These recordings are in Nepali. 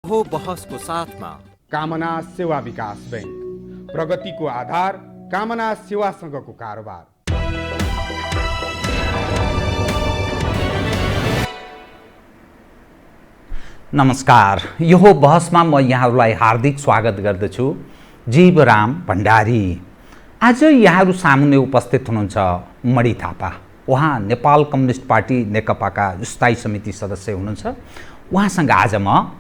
हो बहसको साथमा कामना सेवा विकास बैंक, प्रगतिको आधार कामना सेवासँगको कारोबार। नमस्कार, यो बहसमा म यहाँहरूलाई हार्दिक स्वागत गर्दछु। जीवराम भण्डारी। आज यहाँहरू सामुन्ने उपस्थित हुनुहुन्छ मणि थापा। उहाँ नेपाल कम्युनिस्ट पार्टी नेकपाका स्थायी समिति सदस्य हुनुहुन्छ। उहाँसँग आज म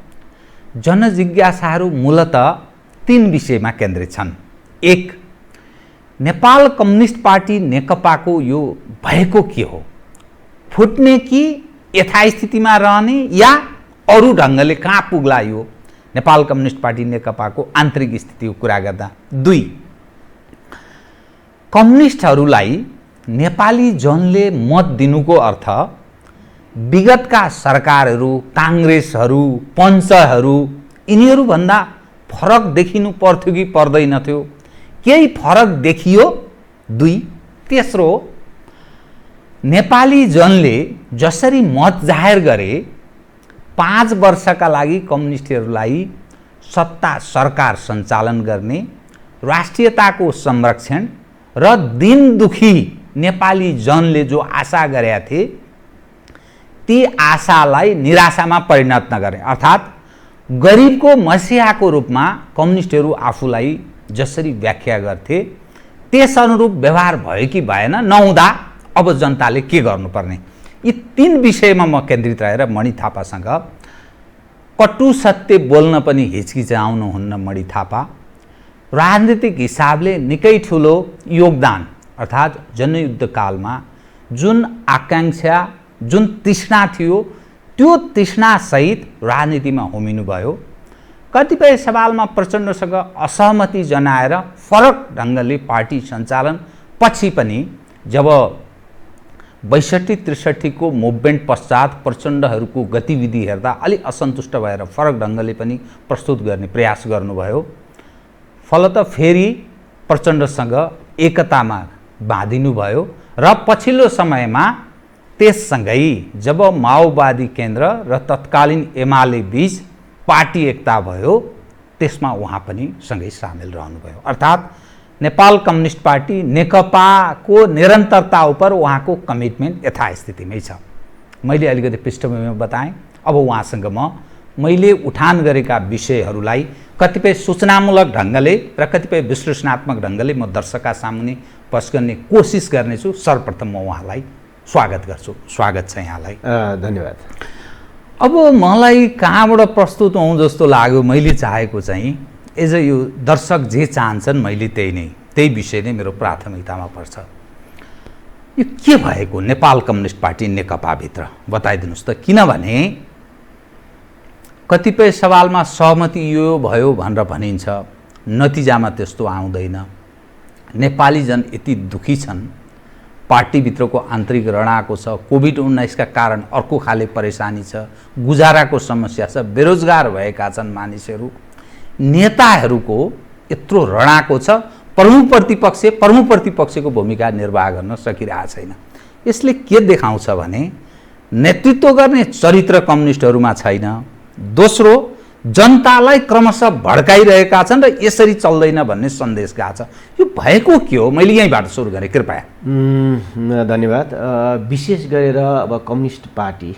जनजिज्ञासाहरू मूलतः 3 विषयमा केन्द्रित छन्। 1, नेपाल कम्युनिस्ट पार्टी नेकपाको यो भएको के हो? फुट्ने कि यथास्थितिमा रहने या अरू ढङ्गले कहाँ पुग्ला यो नेपाल कम्युनिस्ट पार्टी नेकपाको आन्तरिक स्थितिको कुरा गर्दा। 2, कम्युनिस्टहरूलाई नेपाली जनले मत दिनुको अर्थ विगतका सरकारहरू, काङ्ग्रेसहरू, पञ्चहरू यिनीहरूभन्दा फरक देखिनु पर्थ्यो कि पर्दैनथ्यो? केही फरक देखियो? 2, तेस्रो, नेपाली जनले जसरी मत जाहेर गरे 5 वर्षका लागि कम्युनिस्टहरूलाई सत्ता सरकार सञ्चालन गर्ने, राष्ट्रियताको संरक्षण र दिन दुखी नेपाली जनले जो आशा गरेका थिए ती आशालाई निराशामा परिणत नगरे, अर्थात् गरिबको मसिहाको रूपमा कम्युनिस्टहरू आफूलाई जसरी व्याख्या गर्थे त्यस अनुरूप व्यवहार भयो कि भएन, नहुँदा अब जनताले के गर्नुपर्ने, यी 3 विषयमा म केन्द्रित रहेर मणि थापासँग कटु सत्य बोल्न पनि हिचकिचाउनुहुन्न। मणि थापा राजनीतिक हिसाबले निकै ठुलो योगदान, अर्थात् जनयुद्धकालमा जुन आकाङ्क्षा, जुन तृष्णा थियो त्यो तृष्णासहित राजनीतिमा होमिनुभयो। कतिपय सवालमा प्रचण्डसँग असहमति जनाएर फरक ढङ्गले पार्टी सञ्चालन पछि पनि जब 62-63 को मुभमेन्ट पश्चात प्रचण्डहरूको गतिविधि हेर्दा अलिक असन्तुष्ट भएर फरक ढङ्गले पनि प्रस्तुत गर्ने प्रयास गर्नुभयो। फलत फेरि प्रचण्डसँग एकतामा बाँधिनुभयो र पछिल्लो समयमा त्यससँगै जब माओवादी केन्द्र र तत्कालीन एमाले बीच पार्टी एकता भयो त्यसमा उहाँ पनि सँगै सामेल रहनुभयो। अर्थात् नेपाल कम्युनिस्ट पार्टी नेकपाको निरन्तरता उप उहाँको कमिटमेन्ट यथास्थितिमै छ। मैले अलिकति पृष्ठभूमिमा बताएँ। अब उहाँसँग मैले उठान गरेका विषयहरूलाई कतिपय सूचनामूलक ढङ्गले र कतिपय विश्लेषणात्मक ढङ्गले म दर्शकका सामुन्ने पेश गर्ने कोसिस गर्नेछु। सर्वप्रथम म उहाँलाई स्वागत गर्छु। स्वागत छ यहाँलाई। धन्यवाद। अब मलाई कहाँबाट प्रस्तुत हौँ जस्तो लाग्यो, मैले चाहेको चाहिँ एज यो दर्शक जे चाहन्छन् मैले त्यही विषय नै मेरो प्राथमिकतामा पर्छ। यो के भएको नेपाल कम्युनिस्ट पार्टी नेकपाभित्र बताइदिनुहोस् त। किनभने कतिपय सवालमा सहमति यो भयो भनेर भनिन्छ, नतिजामा त्यस्तो आउँदैन। नेपाली जन यति दुखी छन्, पार्टीभित्रको आन्तरिक रणको छ, कोभिड-19 का कारण अर्को खाले परेशानी छ, गुजाराको समस्या छ, बेरोजगार भएका छन् मानिसहरू, नेताहरूको यत्रो रणको छ, प्रमुख प्रतिपक्षको भूमिका निर्वाह गर्न सकिरहेको छैन। यसले के देखाउँछ भने नेतृत्व गर्ने चरित्र कम्युनिस्टहरूमा छैन। दोस्रो, जनतालाई क्रमशः भड्काइरहेका छन् र यसरी चल्दैन भन्ने सन्देश गएको छ। यो भएको के हो? मैले यहीँबाट सुरु गरेँ, कृपया। धन्यवाद। विशेष गरेर अब कम्युनिस्ट पार्टी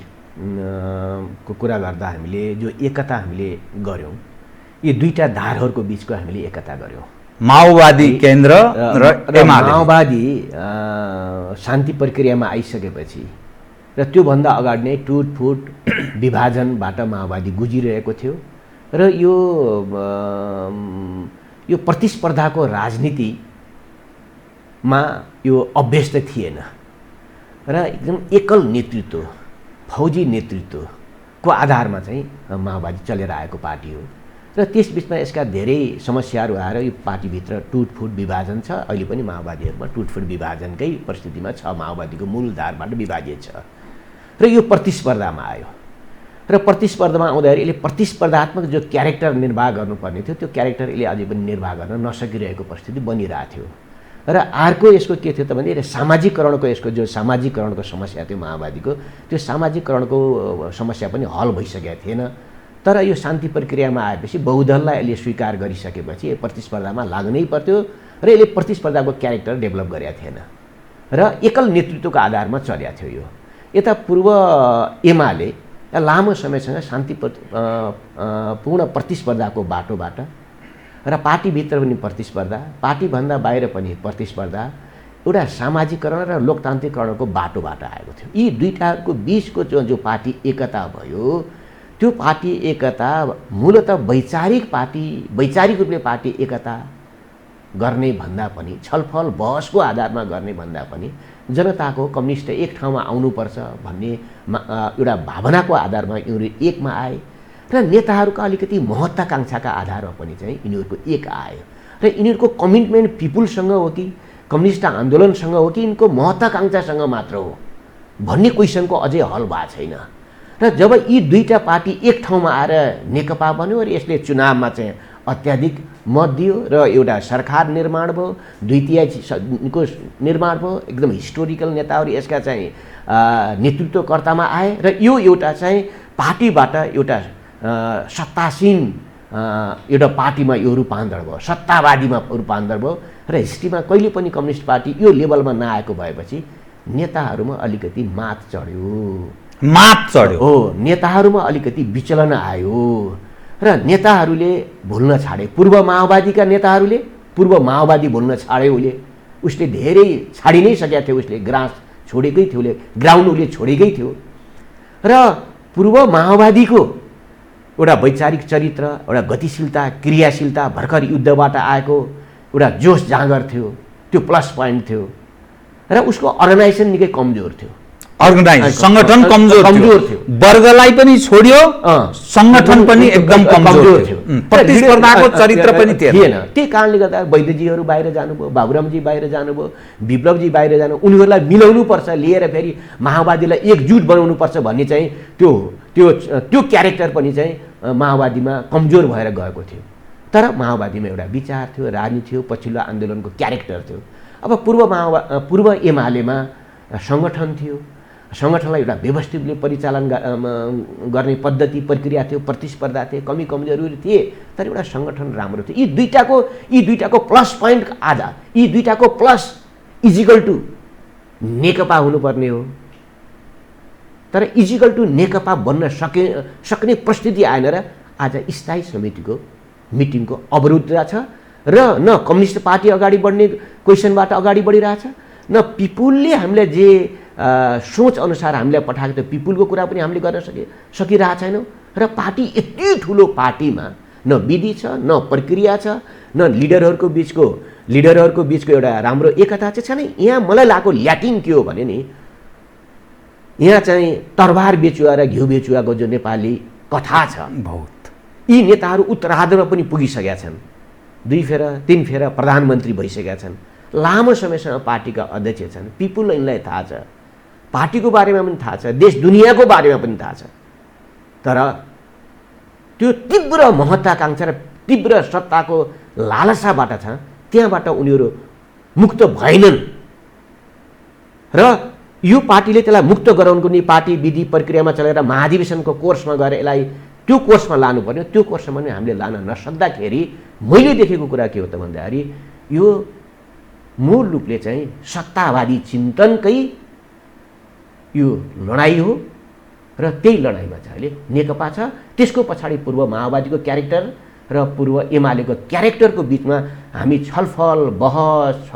को कुरा गर्दा हामीले जो एकता हामीले गऱ्यौँ, यी 2टा धारहरूको बिचको हामीले एकता गऱ्यौँ। माओवादी केन्द्र र एमाले। माओवादी शान्ति प्रक्रियामा आइसकेपछि र त्योभन्दा अगाडि नै टुटफुट विभाजनबाट माओवादी गुजिरहेको थियो र यो प्रतिस्पर्धाको राजनीतिमा यो अभ्यस्त थिएन र एकदम एकल नेतृत्व, फौजी नेतृत्वको आधारमा चाहिँ माओवादी चलेर आएको पार्टी हो र त्यसबिचमा यसका धेरै समस्याहरू आएर यो पार्टीभित्र टुटफुट विभाजन छ। अहिले पनि माओवादीहरूमा टुटफुट विभाजनकै परिस्थितिमा छ, माओवादीको मूलधारबाट विभाजित छ र यो प्रतिस्पर्धामा आयो र प्रतिस्पर्धामा आउँदाखेरि यसले प्रतिस्पर्धात्मक जो क्यारेक्टर निर्वाह गर्नुपर्ने थियो त्यो क्यारेक्टर यसले अझै पनि निर्वाह गर्न नसकिरहेको परिस्थिति बनिरहेको थियो। र अर्को यसको के थियो त भने सामाजिकरणको यसको जो सामाजिकरणको समस्या थियो माओवादीको, त्यो सामाजिकरणको समस्या पनि हल भइसकेको थिएन तर यो शान्ति प्रक्रियामा आएपछि बहुदललाई यसले स्वीकार गरिसकेपछि प्रतिस्पर्धामा लाग्नै पर्थ्यो र यसले प्रतिस्पर्धाको क्यारेक्टर डेभलप गरेका थिएन र एकल नेतृत्वको आधारमा चलेको थियो। यो यता पूर्व एमाले लामो समयसँग शान्तिपूर्ण प्रतिस्पर्धाको बाटोबाट र पार्टीभित्र पनि प्रतिस्पर्धा, पार्टीभन्दा बाहिर पनि प्रतिस्पर्धा, एउटा सामाजिकरण र लोकतान्त्रिकरणको बाटोबाट आएको थियो। यी दुईटाको बिचको जो पार्टी एकता भयो, त्यो पार्टी एकता मूलतः वैचारिक रूपले पार्टी एकता गर्ने भन्दा पनि, छलफल बहसको आधारमा गर्ने भन्दा पनि जनताको कम्युनिस्ट एक ठाउँमा आउनुपर्छ भन्ने एउटा भावनाको आधारमा यिनीहरू एकमा आए र नेताहरूका अलिकति महत्त्वाकांक्षाका आधारमा पनि चाहिँ यिनीहरूको एक आयो र यिनीहरूको कमिटमेन्ट पिपुलसँग हो कि कम्युनिस्ट आन्दोलनसँग हो कि यिनको महत्त्वाकांक्षासँग मात्र हो भन्ने क्वेसनको अझै हल भएको छैन। र जब यी दुईटा पार्टी एक ठाउँमा आएर नेकपा बन्यो र यसले चुनावमा चाहिँ अत्याधिक मत दियो र एउटा सरकार निर्माण भयो, 2/3को निर्माण भयो, एकदम हिस्टोरिकल नेताहरू यसका चाहिँ नेतृत्वकर्तामा आए र यो एउटा चाहिँ पार्टीबाट एउटा सत्तासीन एउटा पार्टीमा यो रूपान्तर भयो, सत्तावादीमा रूपान्तर भयो र हिस्ट्रीमा कहिले पनि कम्युनिस्ट पार्टी यो लेभलमा नआएको भएपछि नेताहरूमा अलिकति मात चढ्यो हो, नेताहरूमा अलिकति विचलन आयो र नेताहरूले भुल्न छाडे। पूर्व माओवादीका नेताहरूले पूर्व माओवादी भुल्न छाड्यो। उसले धेरै छाडि नै सकेका थियो, उसले ग्रास छोडेकै थियो, ग्राउन्ड उसले छोडेकै थियो र पूर्व माओवादीको एउटा वैचारिक चरित्र, एउटा गतिशीलता, क्रियाशीलता, भर्खर युद्धबाट आएको एउटा जोस जाँगर थियो, त्यो प्लस पोइन्ट थियो र उसको अर्गनाइजेसन निकै कमजोर थियो। संगठन कमजोर थियो, वर्गलाई पनि छोड्यो, संगठन पनि एकदम कमजोर थियो, प्रतिस्पर्धाको चरित्र पनि थिएन। त्यही कारणले गर्दा वैद्यजीहरू बाहिर जानुभयो, बाबुरामजी बाहिर जानुभयो, विप्लवजी बाहिर जानु, उनीहरूलाई मिलाउनुपर्छ, लिएर फेरि माओवादीलाई एकजुट बनाउनुपर्छ भन्ने चाहिँ त्यो क्यारेक्टर पनि चाहिँ माओवादीमा कमजोर भएर गएको थियो। तर माओवादीमा एउटा विचार थियो, राजनीति थियो, पछिल्लो आन्दोलनको क्यारेक्टर थियो। अब पूर्व एमालेमा सङ्गठन थियो, सङ्गठनलाई एउटा व्यवस्थित रूपले परिचालन गर्ने पद्धति प्रक्रिया थियो, प्रतिस्पर्धा थिए, कमी कमजोरीहरू थिए, तर एउटा सङ्गठन राम्रो थियो। यी दुईटाको प्लस पोइन्ट आधा, यी दुईटाको प्लस इजिकल टु नेकपा हुनुपर्ने हो, तर इजिकल टु नेकपा बन्न सक्ने परिस्थिति आएन र आज स्थायी समितिको मिटिङको अवरुद्ध छ र न कम्युनिस्ट पार्टी अगाडि बढ्ने क्वेसनबाट अगाडि बढिरहेछ, न पिपुलले हामीलाई जे सोच अनुसार हामीलाई पठाएको त्यो पिपुलको कुरा पनि हामीले गर्न सकिरहेको छैनौँ र पार्टी यति ठुलो पार्टीमा न विधि छ, न प्रक्रिया छ, न लिडरहरूको बिचको एउटा राम्रो एकता चाहिँ छैन। यहाँ मलाई लागेको ल्याकिङ के हो भने नि, यहाँ चाहिँ तरबार बेचुवा र घिउ बेचुवाको जो नेपाली कथा छ, यी नेताहरू उत्तरार्धमा पनि पुगिसकेका छन्, 2 फेर 3 फेर प्रधानमन्त्री भइसकेका छन्, लामो समयसम्म पार्टीका अध्यक्ष छन्, पिपुल यिनलाई थाहा छ, पार्टीको बारेमा पनि थाहा छ, देश दुनियाँको बारेमा पनि थाहा छ, तर त्यो तीव्र महत्त्वाकांक्षा र तीव्र सत्ताको लालसाबाट छ, त्यहाँबाट उनीहरू मुक्त भएनन् र यो पार्टीले त्यसलाई मुक्त गराउनको निम्ति पार्टी विधि प्रक्रियामा चलेर महाधिवेशनको कोर्समा गएर यसलाई त्यो कोर्समा लानु पर्यो। त्यो कोर्समा पनि हामीले लान नसक्दाखेरि मैले देखेको कुरा के हो त भन्दाखेरि यो मूल रूपले चाहिँ सत्तावादी चिन्तनकै यो लडाइँ हो र त्यही लडाइँमा चाहिँ अहिले नेकपा छ, त्यसको पछाडि पूर्व माओवादीको क्यारेक्टर र पूर्व एमालेको क्यारेक्टरको बिचमा हामी छलफल बहस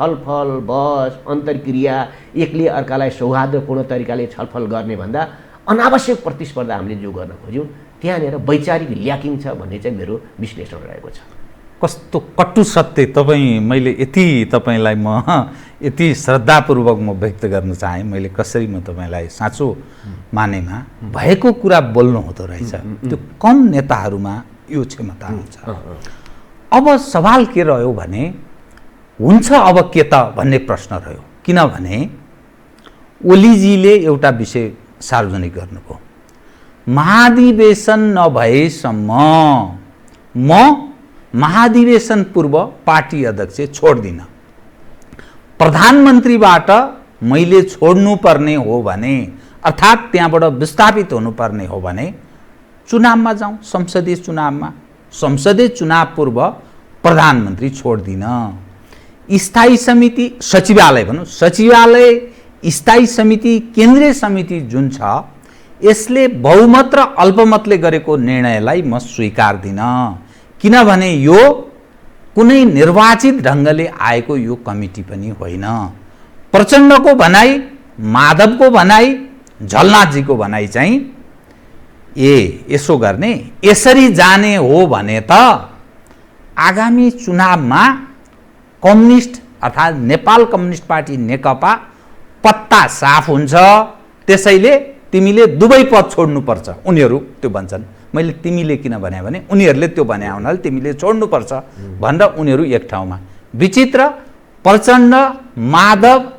अन्तर्क्रिया, एकले अर्कालाई सौहार्दपूर्ण तरिकाले छलफल गर्ने भन्दा अनावश्यक प्रतिस्पर्धा हामीले जो गर्न खोज्यौँ त्यहाँनिर वैचारिक ल्याकिङ छ भन्ने चाहिँ मेरो विश्लेषण रहेको छ। कस्तो कटु सत्य मैले तपाईँलाई म यति श्रद्धापूर्वक म व्यक्त गर्न चाहेँ। मैले कसरी म तपाईँलाई साँचो मानेमा भएको कुरा बोल्नु हुँदो रहेछ। त्यो कम नेताहरूमा यो क्षमता हुन्छ। अब सवाल के रह्यो भने हुन्छ अब के त भन्ने प्रश्न रह्यो, किनभने ओलीजीले एउटा विषय सार्वजनिक गर्नुभयो, महाधिवेशन नभएसम्म म महाधिवेशन पूर्व पार्टी अध्यक्ष छोड्दिन, प्रधानमन्त्रीबाट मैले छोड्नुपर्ने हो भने अर्थात् त्यहाँबाट विस्थापित हुनुपर्ने हो भने चुनावमा जाउँ, संसदीय चुनावमा। संसदीय चुनाव पूर्व प्रधानमन्त्री छोड्दिन। स्थायी समिति, सचिवालय भनौँ, सचिवालय, स्थायी समिति, केन्द्रीय समिति जुन छ, यसले बहुमत र अल्पमतले गरेको निर्णयलाई म स्वीकार्दिन। किनभने यो कुनै निर्वाचित ढङ्गले आएको यो कमिटी पनि होइन। प्रचण्डको भनाइ, माधवको भनाइ, झलनाथजीको भनाइ चाहिँ यसो गर्ने, यसरी जाने हो भने त आगामी चुनावमा कम्युनिस्ट अर्थात् नेपाल कम्युनिस्ट पार्टी नेकपा पत्ता साफ हुन्छ। त्यसैले तिमीले दुवै पद छोड्नुपर्छ। उनीहरू त्यो भन्छन्। मैले तिमीले किन भने भने उनीहरूले त्यो भने हुनाले तिमीले छोड्नुपर्छ भनेर उनीहरू एक ठाउँमा। विचित्र, प्रचण्ड, माधव,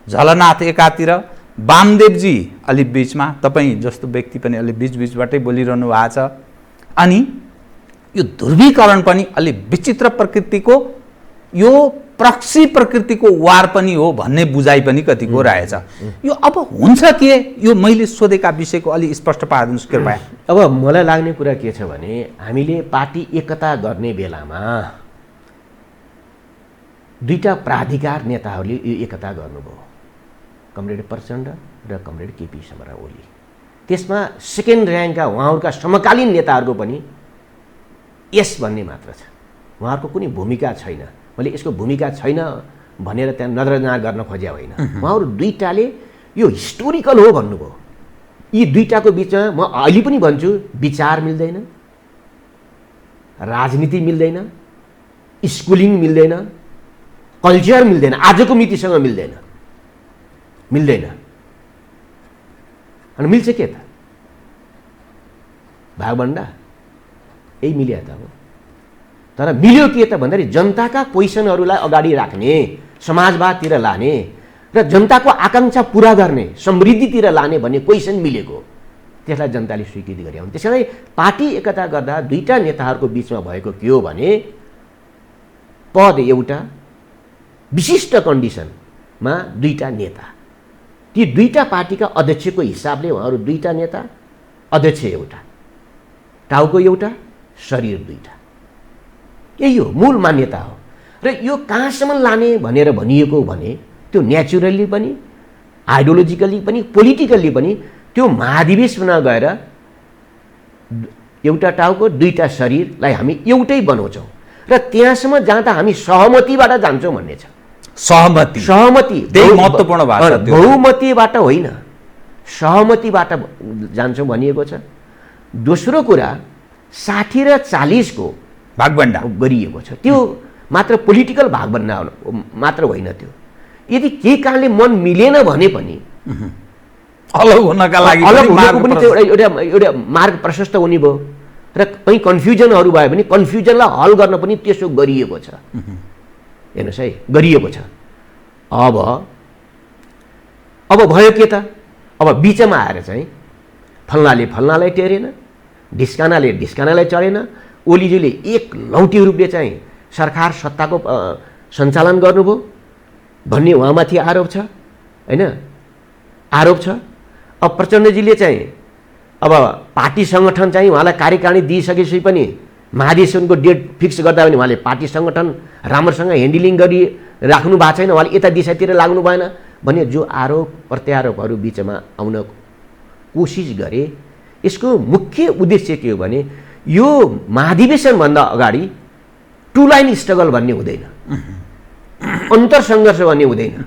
झलनाथ एकातिर, वामदेवजी अलिक बिचमा, तपाईँ जस्तो व्यक्ति पनि अलिक बिचबिचबाटै बोलिरहनु भएको छ। अनि यो ध्रुवीकरण पनि अलिक विचित्र प्रकृतिको, यो प्रक्सी प्रकृतिको वार पनि हो भन्ने बुझाइ पनि कतिको रहेछ। यो अब हुन्छ के? यो मैले सोधेका विषयको अलि स्पष्ट पारिदिनुहोस् कृपया। अब मलाई लाग्ने कुरा के छ भने हामीले पार्टी एकता गर्ने बेलामा दुईटा प्राधिकार नेताहरूले यो एकता गर्नुभयो, कमरेड प्रचण्ड र कमरेड केपी शर्मा ओली। त्यसमा सेकेन्ड र्याङ्कका उहाँहरूका समकालीन नेताहरूको पनि यस भन्ने मात्र छ, उहाँहरूको कुनै भूमिका छैन। मैले यसको भूमिका छैन भनेर त्यहाँ नजरअन्दाज गर्न खोजे होइन। उहाँहरू दुईटाले यो हिस्टोरिकल हो भन्नुभयो। यी दुईटाको बिचमा म अहिले पनि भन्छु, विचार मिल्दैन, राजनीति मिल्दैन, स्कुलिङ मिल्दैन, कल्चर मिल्दैन, आजको मितिसँग मिल्दैन। अनि मिल्छ के त? भागभण्डा यही मिल्यो त। अब तर मिल्यो के त भन्दाखेरि जनताका क्वेसनहरूलाई अगाडि राख्ने, समाजवादतिर लाने र जनताको आकाङ्क्षा पुरा गर्ने, समृद्धितिर लाने भन्ने क्वेसन मिलेको, त्यसलाई जनताले स्वीकृति गरे हुन्। त्यसैले पार्टी एकता गर्दा दुईटा नेताहरूको बिचमा भएको के हो भने पद एउटा, विशिष्ट कन्डिसनमा दुईटा नेता, ती दुईटा पार्टीका अध्यक्षको हिसाबले उहाँहरू दुईटा नेता, अध्यक्ष एउटा, टाउको एउटा, शरीर दुईटा। यही हो मूल मान्यता हो। र यो कहाँसम्म लाने भनेर भनिएको भने त्यो नेचुरली पनि, आइडियोलोजिकली पनि, पोलिटिकल्ली पनि त्यो महाधिवेशनमा गएर एउटा टाउको दुईटा शरीरलाई हामी एउटै बनाउँछौँ र त्यहाँसम्म जाँदा हामी सहमतिबाट जान्छौँ भन्ने छ। सहमति त्यही महत्त्वपूर्ण भाषा, बहुमतीबाट होइन, सहमतिबाट जान्छौँ भनिएको छ। दोस्रो कुरा 60 र 40 को भागभण्डा गरिएको छ। त्यो मात्र पोलिटिकल भागभण्डा मात्र होइन। त्यो यदि केही कारणले मन मिलेन भने पनि अलग हुनका लागि एउटा मार्ग प्रशस्त हुने भयो र कहीँ कन्फ्युजनहरू भयो भने कन्फ्युजनलाई हल गर्न पनि त्यसो गरिएको छ। हेर्नुहोस् है, गरिएको छ। अब भयो के त? अब बिचमा आएर चाहिँ फल्नाले फल्नालाई टेरेन, ढिस्कानाले ढिस्कानालाई चढेन, ओलीजीले एक लौटी रूपले चाहिँ सरकार सत्ताको सञ्चालन गर्नुभयो भन्ने उहाँमाथि आरोप छ, होइन? आरोप छ। अब प्रचण्डजीले चाहिँ अब पार्टी सङ्गठन चाहिँ उहाँलाई कार्यकारिणी दिइसकेपछि पनि महाधिवेशनको डेट फिक्स गर्दा पनि उहाँले पार्टी सङ्गठन राम्रोसँग ह्यान्डलिङ गरिराख्नु भएको छैन, उहाँले यता दिशातिर लाग्नु भएन भन्ने जो आरोप प्रत्यारोपहरू बिचमा आउन कोसिस गरे। यसको मुख्य उद्देश्य के हो भने यो महाधिवेशनभन्दा अगाडि टु लाइन स्ट्रगल भन्ने हुँदैन, अन्तरसङ्घर्ष भन्ने हुँदैन।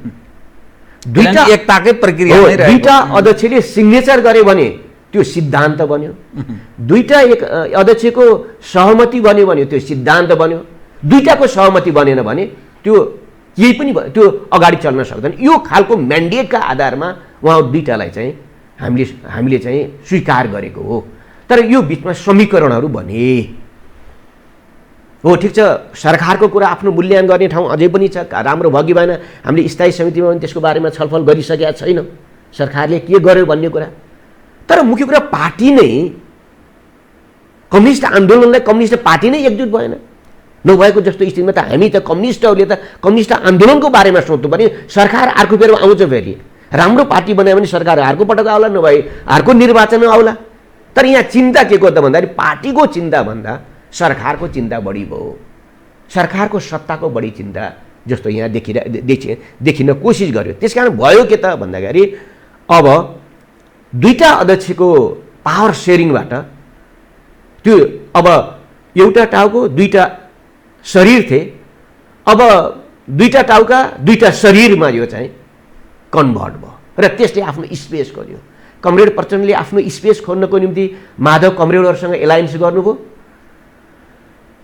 दुईटा एकताकै प्रक्रिया नै रहेको। दुईटा अध्यक्षले सिग्नेचर गरे भने त्यो सिद्धान्त बन्यो, दुईटा एक अध्यक्षको सहमति बन्यो भने त्यो सिद्धान्त बन्यो, दुईटाको सहमति बनेन भने त्यो केही पनि त्यो अगाडि चल्न सक्दैन। यो खालको म्यान्डेटका आधारमा उहाँ दुईटालाई चाहिँ हामीले चाहिँ स्वीकार गरेको हो। तर यो बिचमा समीकरणहरू बने हो। ठिक छ, सरकारको कुरा आफ्नो मूल्याङ्कन गर्ने ठाउँ अझै पनि छ, राम्रो भयो कि भएन हामीले स्थायी समितिमा पनि त्यसको बारेमा छलफल गरिसकेका छैनौँ, सरकारले के गर्यो भन्ने कुरा। तर मुख्य कुरा पार्टी नै, कम्युनिस्ट आन्दोलनलाई कम्युनिस्ट पार्टी नै एकजुट भएन। नभएको जस्तो स्थितिमा त हामी त कम्युनिस्टहरूले त कम्युनिस्ट आन्दोलनको बारेमा सोच्नु पर्ने, सरकार अर्को फेरि आउँछ, फेरि राम्रो पार्टी बनायो भने सरकार अर्को पटक आउला, नभए अर्को निर्वाचनमा आउला। तर यहाँ चिन्ता के को त भन्दाखेरि पार्टीको चिन्ता भन्दा सरकारको चिन्ता बढी भयो, सरकारको सत्ताको बढी चिन्ता जस्तो यहाँ देखिन कोसिस गर्यो। त्यसकारण भयो के त भन्दाखेरि अब दुईटा अध्यक्षको पावर सेयरिङबाट त्यो अब एउटा टाउको दुईटा शरीर थिए, अब दुईटा टाउका दुईटा शरीरमा यो चाहिँ कन्भर्ट भयो र त्यसले आफ्नो स्पेस खोज्यो। कमरेड प्रचण्डले आफ्नो स्पेस खोज्नको निम्ति माधव कमरेडहरूसँग एलायन्स गर्नुभयो।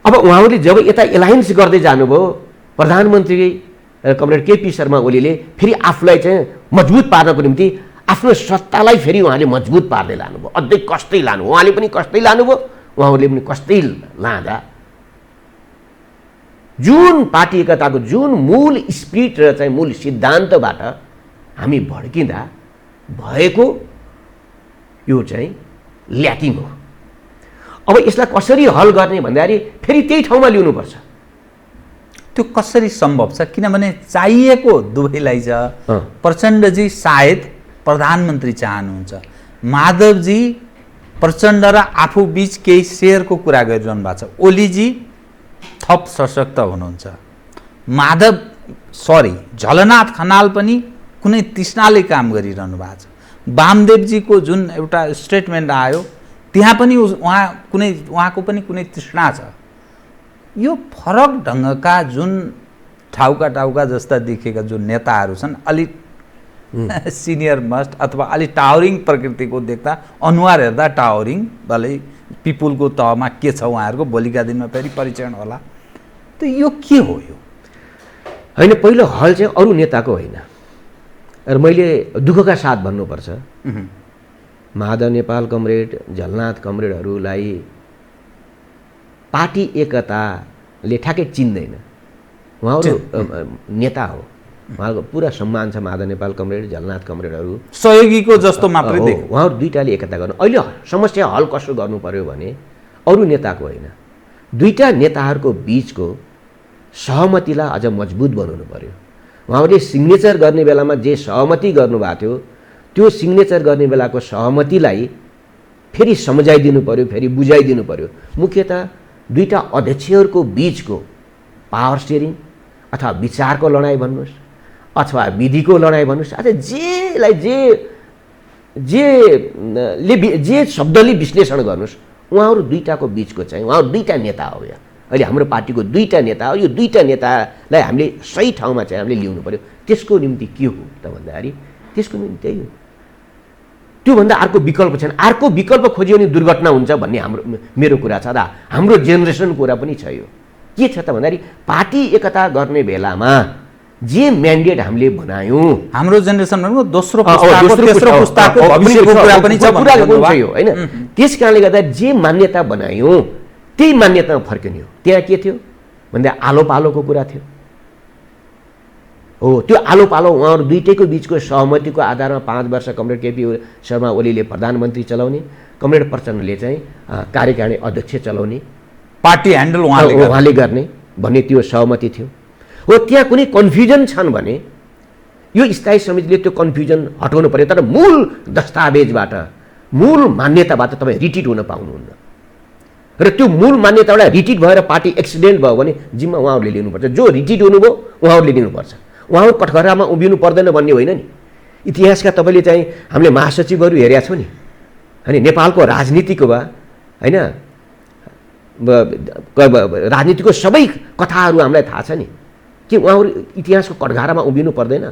अब उहाँहरूले जब यता एलायन्स गर्दै जानुभयो, प्रधानमन्त्री कमरेड केपी शर्मा ओलीले फेरि आफूलाई चाहिँ मजबुत पार्नको निम्ति आफ्नो सत्तालाई फेरि उहाँले मजबुत पार्दै लानुभयो, अझै कस्तै लानुभयो। उहाँले पनि कस्तै लानुभयो, उहाँहरूले पनि कस्तै लाँदा जुन पार्टी एकताको जुन मूल स्पिरिट र चाहिँ मूल सिद्धान्तबाट हामी भड्किँदा भएको यो चाहिँ ल्याकिङ हो। अब यसलाई कसरी हल गर्ने भन्दाखेरि फेरि त्यही ठाउँमा ल्याउनुपर्छ। त्यो कसरी सम्भव छ? किनभने चाहिएको दुवैलाई छ। प्रचण्डजी सायद प्रधानमन्त्री चाहनुहुन्छ, माधवजी प्रचण्ड र आफू बीच केही शेयरको कुरा गरिरहनु भएको छ, ओलीजी थप सशक्त हुनुहुन्छ, झलनाथ खनाल पनि कुनै तृष्णाले काम गरिरहनु भएको छ, वामदेवजीको जुन एउटा स्टेटमेन्ट आयो त्यहाँ पनि उहाँको पनि कुनै तृष्णा छ। यो फरक ढङ्गका जुन टाउका जस्ता देखेका जुन नेताहरू छन्, अलिक सिनियर मस्ट अथवा अलिक टावरिङ प्रकृतिको देख्दा अनुहार हेर्दा टावरिङ, भलै पिपुलको तहमा के छ उहाँहरूको, भोलिका दिनमा फेरि परीक्षण होला। त यो के हो? यो होइन, पहिलो हल चाहिँ अरू नेताको होइन। र मैले दुःखका साथ भन्नुपर्छ, माधव नेपाल कमरेड, झलनाथ कमरेडहरूलाई पार्टी एकताले ठ्याक्कै चिन्दैन। उहाँहरू नेता हो, उहाँको पुरा सम्मान छ। माधव नेपाल कमरेड, झलनाथ कमरेडहरू सहयोगीको जस्तो मात्रै देख। उहाँहरू दुईटाले एकता गर्नु। अहिले समस्या हल कसो गर्नु पर्यो भने अरू नेताको होइन, दुईटा नेताहरूको बिचको सहमतिलाई अझ मजबुत बनाउनु पर्यो। उहाँहरूले सिग्नेचर गर्ने बेलामा जे सहमति गर्नुभएको थियो, त्यो सिग्नेचर गर्ने बेलाको सहमतिलाई फेरि सम्झाइदिनु पर्यो, फेरि बुझाइदिनु पर्यो। मुख्यतः दुईटा अध्यक्षहरूको बिचको पावर सेयरिङ अथवा विचारको लडाइँ भन्नुहोस् अथवा विधिको लडाइँ भन्नुहोस्, अझ जे शब्दले विश्लेषण गर्नुहोस्, उहाँहरू दुईटाको बिचको चाहिँ उहाँहरू दुईटा नेता हो। यहाँ अहिले हाम्रो पार्टीको दुईटा नेता हो। यो दुईटा नेतालाई हामीले सही ठाउँमा चाहिँ हामीले ल्याउनु पर्यो। त्यसको निम्ति के हो त भन्दाखेरि त्यसको निम्ति त्यही हो। त्योभन्दा अर्को विकल्प छैन। अर्को विकल्प खोज्यो भने दुर्घटना हुन्छ भन्ने मेरो कुरा छ र हाम्रो जेनेरेसनको कुरा पनि छ। यो के छ त भन्दाखेरि पार्टी एकता गर्ने बेलामा जे म्यान्डेट हामीले बनायौँ, हाम्रो जेनेरेसन भनेको दोस्रो पुस्ताको भविष्यको कुरा पनि छ होइन। त्यस कारणले गर्दा जे मान्यता बनायौँ त्यही मान्यतामा फर्किने हो। त्यहाँ के थियो भन्दा आलो पालोको कुरा थियो। हो, त्यो आलो पालो उहाँहरू दुईटैको बिचको सहमतिको आधारमा 5 वर्ष कमरेड केपी शर्मा ओलीले प्रधानमन्त्री चलाउने, कमरेड प्रचण्डले चाहिँ कार्यकारिणी अध्यक्ष चलाउने, पार्टी ह्यान्डल उहाँले गर्ने भन्ने त्यो सहमति थियो। हो, त्यहाँ कुनै कन्फ्युजन छन् भने यो स्थायी समितिले त्यो कन्फ्युजन हटाउनु पर्यो। तर मूल दस्तावेजबाट, मूल मान्यताबाट तपाईँ रिटिट हुन पाउनुहुन्न। र त्यो मूल मान्यताबाट रिटिट भएर पार्टी एक्सिडेन्ट भयो भने जिम्मा उहाँहरूले लिनुपर्छ। जो रिटिट हुनुभयो उहाँहरूले लिनुपर्छ। उहाँहरू कठघरामा उभिनु पर्दैन भन्ने होइन नि। इतिहासका तपाईँले चाहिँ हामीले महासचिवहरू हेरेका छौँ नि, अनि नेपालको राजनीतिको भए होइन, राजनीतिको सबै कथाहरू हामीलाई थाहा छ नि कि उहाँहरू इतिहासको कठघरामा उभिनु पर्दैन।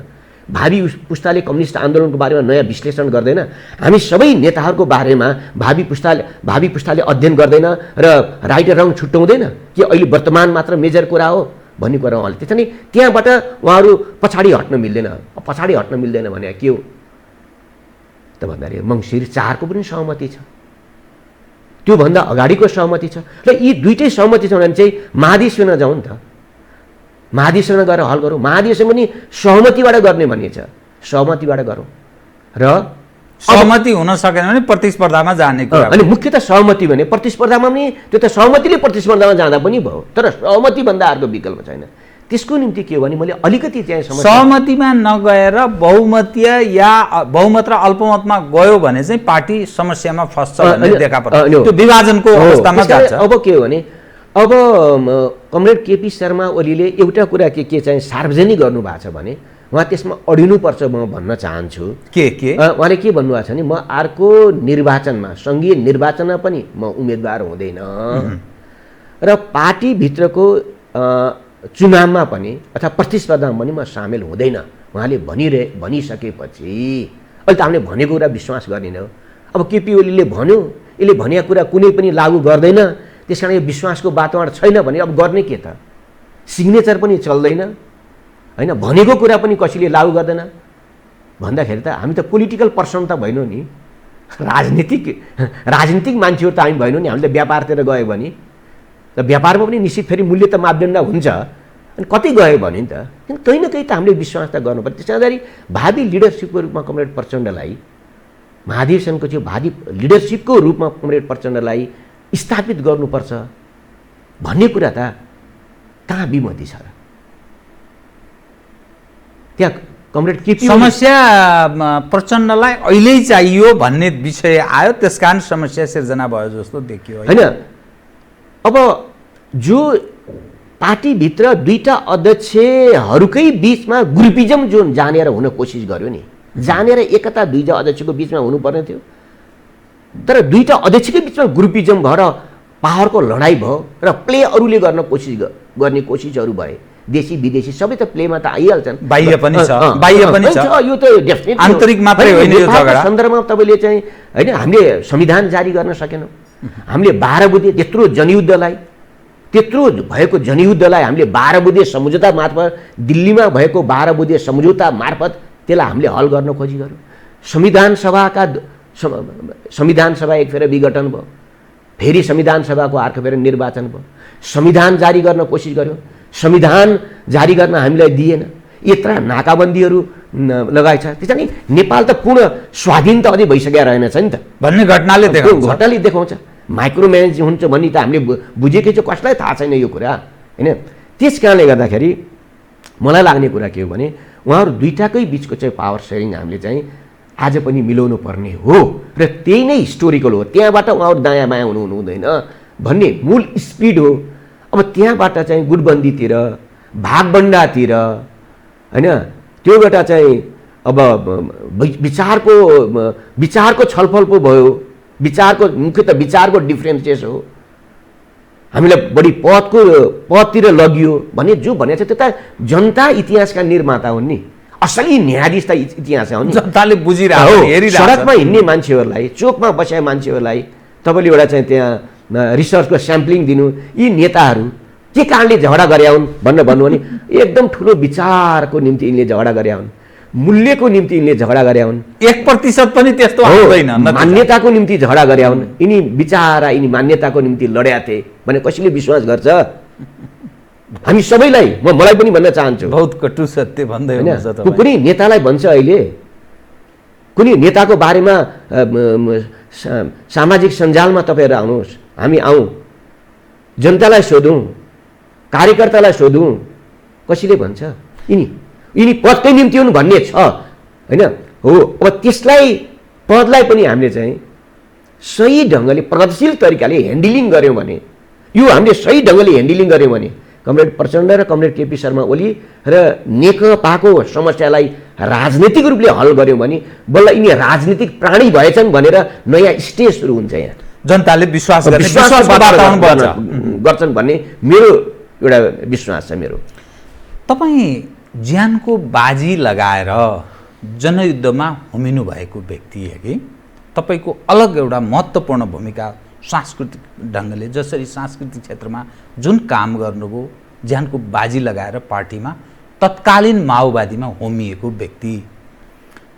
भावी पुस्ताले कम्युनिस्ट आन्दोलनको बारेमा नयाँ विश्लेषण गर्दैन। हामी सबै नेताहरूको बारेमा भावी पुस्ताले अध्ययन गर्दैन र राइट र रङ छुट्याउँदैन कि अहिले वर्तमान मात्र मेजर कुरा हो भन्ने कुरा उहाँले। त्यसैले त्यहाँबाट उहाँहरू पछाडि हट्न मिल्दैन। पछाडि हट्न मिल्दैन भने के हो त भन्दाखेरि मङ्सिर 4 को पनि सहमति छ, त्योभन्दा अगाडिको सहमति छ। र यी दुईटै सहमति छ भने चाहिँ महाधिवेशन जाउँ नि त, महाधिवेशन गएर हल गरौँ। महाधिवेशन पनि सहमतिबाट गर्ने भन्ने छ, सहमतिबाट गरौँ। र सहमति हुन सकेन भने प्रतिस्पर्धामा जाने कुरा। अनि मुख्यतः सहमति भने प्रतिस्पर्धामा पनि त्यो त सहमतिले प्रतिस्पर्धामा जाँदा पनि भयो, तर सहमतिभन्दा अर्को विकल्प छैन। त्यसको निम्ति के हो भने मैले अलिकति चाहिँ सहमतिमा नगएर बहुमतीय या बहुमत र अल्पमतमा गयो भने चाहिँ पार्टी समस्यामा फस्छ भन्ने देखा पर्छ। त्यो विभाजनको अवस्थामा जान्छ। अब के हो भने अब कमरेड केपी शर्मा ओलीले एउटा कुरा के चाहिँ सार्वजनिक गर्नु भएको छ भने उहाँ त्यसमा अडिनुपर्छ म भन्न चाहन्छु। के उहाँले के भन्नुभएको छ भने म अर्को निर्वाचनमा सङ्घीय निर्वाचनमा पनि म उम्मेदवार हुँदैन र पार्टीभित्रको चुनावमा पनि अथवा प्रतिस्पर्धामा पनि म सामेल हुँदैन उहाँले भनिसकेपछि अहिले त हामीले भनेको कुरा विश्वास गर्ने हो। अब केपी ओलीले भन्यो, यसले भनेको कुरा कुनै पनि लागू गर्दैन, त्यस कारण यो विश्वासको वातावरण छैन भने अब गर्ने के त? सिग्नेचर पनि चल्दैन होइन, भनेको कुरा पनि कसैले लागू गर्दैन भन्दाखेरि त हामी त पोलिटिकल पर्सन त भएनौँ नि, राजनीतिक मान्छेहरू त हामी भएनौँ नि। हामीले त व्यापारतिर गयो भने र व्यापारमा पनि निश्चित फेरि मूल्य त मापदण्ड हुन्छ, अनि कतै गयो भने नि त कहीँ न कहीँ त हामीले विश्वास त गर्नुपर्छ। त्यस कारणखेरि भावी लिडरसिपको रूपमा कमरेड प्रचण्डलाई, महाधिवेशनको चाहिँ भावी लिडरसिपको रूपमा कमरेड प्रचण्डलाई स्थापित गर्नुपर्छ भन्ने कुरा त कहाँ विमति छ र? त्यहाँ कमरेड केपी समस्या प्रचण्डलाई अहिले चाहियो भन्ने विषय आयो, त्यसकारण समस्या सिर्जना भयो जस्तो देखियो होइन। अब जो पार्टीभित्र दुईटा अध्यक्षहरूकै बिचमा ग्रुपिजम जुन जानेर हुन कोसिस गर्यो नि, जानेर एकता दुईटा अध्यक्षको बिचमा हुनुपर्ने थियो, तर दुईटा अध्यक्षकै बिचमा ग्रुपिजम भएर पावरको लडाइँ भयो र प्ले अरूले गर्ने कोसिसहरू भए। देशी विदेशी सबै त प्लेमा त आइहाल्छन्, बाह्य पनि छ, बाह्य पनि छ, यो त डेफिनेटली आन्तरिक मात्रै होइन यो झगडा। सन्दर्भमा तपाईँले चाहिँ होइन, हामीले संविधान जारी गर्न सकेनौँ, हामीले 12 बुँदे त्यत्रो भएको जनयुद्धलाई हामीले 12 बुँदे सम्झौता मार्फत, दिल्लीमा भएको 12 बुँदे सम्झौता मार्फत त्यसलाई हामीले हल गर्न खोजी गऱ्यौँ। संविधान सभा एक फेर विघटन भयो, फेरि संविधान सभाको अर्को फेर निर्वाचन भयो, संविधान जारी गर्न कोसिस गऱ्यौँ, संविधान जारी गर्न हामीलाई दिएन, यत्रा नाकाबन्दीहरू लगाएछ। त्यसैले नेपाल त पूर्ण स्वाधीन त अझै भइसकेको रहेनछ नि त भन्ने घटनाले देखाउँछ। माइक्रो म्यानेज हुन्छ भन्ने त हामीले बुझेकै छ, कसलाई थाहा छैन यो कुरा होइन। त्यस कारणले गर्दाखेरि मलाई लाग्ने कुरा के हो भने उहाँहरू दुईटाकै बिचको चाहिँ पावर सेयरिङ हामीले चाहिँ आज पनि मिलाउनु पर्ने हो र त्यही नै हिस्टोरिकल हो। त्यहाँबाट उहाँहरू दायाँ बायाँ हुनु हुँदैन भन्ने मूल स्पिड हो। अब त्यहाँबाट चाहिँ गुटबन्दीतिर, भागबन्डातिर होइन, त्योबाट चाहिँ अब विचारको छलफल पो भयो, मुख्यतः विचारको डिफ्रेन्सेस हो। हामीलाई बढी पदतिर लगियो भने जो भनेको छ त्यो त जनता इतिहासका निर्माता हुन् नि, असली न्यायाधीश त इतिहास हो नि। जनताले बुझिरहेको हेरिरहेको, सडकमा हिँड्ने मान्छेहरूलाई, चोकमा बसेका मान्छेहरूलाई तपाईँले एउटा चाहिँ त्यहाँ रिसर्चको स्याम्पलिङ दिनु, यी नेताहरू के कारणले झगडा गरे हुन् भन्नु भने एकदम ठुलो विचारको निम्ति यिनले झगडा गरे हुन्, मूल्यको निम्ति यिनले झगडा गरे हुन्, 1% पनि त्यस्तो आउँदैन, मान्यताको निम्ति झगडा गरे हुन्, यिनी विचार यिनी मान्यताको निम्ति लड्या थिए भने कसैले विश्वास गर्छ? हामी सबैलाई, मलाई पनि भन्न चाहन्छु, बहुत कटु सत्य भन्दै हुनुहुन्छ। कुनै नेतालाई भन्छ अहिले, कुनै नेताको बारेमा सामाजिक सञ्जालमा तपाईँहरू आउनुहोस्, हामी आउँ, जनतालाई सोधौँ, कार्यकर्तालाई सोधौँ, कसैले भन्छ यिनी पदकै निम्ति हुन् भन्ने छ होइन हो। अब त्यसलाई पदलाई पनि हामीले चाहिँ सही ढङ्गले प्रगतिशील तरिकाले ह्यान्डलिङ गऱ्यौँ भने, यो हामीले सही ढङ्गले ह्यान्डलिङ गऱ्यौँ भने कमरेड प्रचण्ड र कमरेड केपी शर्मा ओली र नेकपाको समस्यालाई राजनीतिक रूपले हल गऱ्यौँ भने बल्ल यिनी राजनीतिक प्राणी भएछन् भनेर नयाँ स्टेज सुरु हुन्छ। यहाँ जनताले विश्वास गर्छन् भन्ने मेरो एउटा विश्वास छ। मेरो तपाईँ ज्यानको बाजी लगाएर जनयुद्धमा होमिनु भएको व्यक्ति है कि तपाईँको अलग एउटा महत्त्वपूर्ण भूमिका सांस्कृतिक ढङ्गले, जसरी सांस्कृतिक क्षेत्रमा जुन काम गर्नुभयो, ज्यानको बाजी लगाएर पार्टीमा तत्कालीन माओवादीमा होमिएको व्यक्ति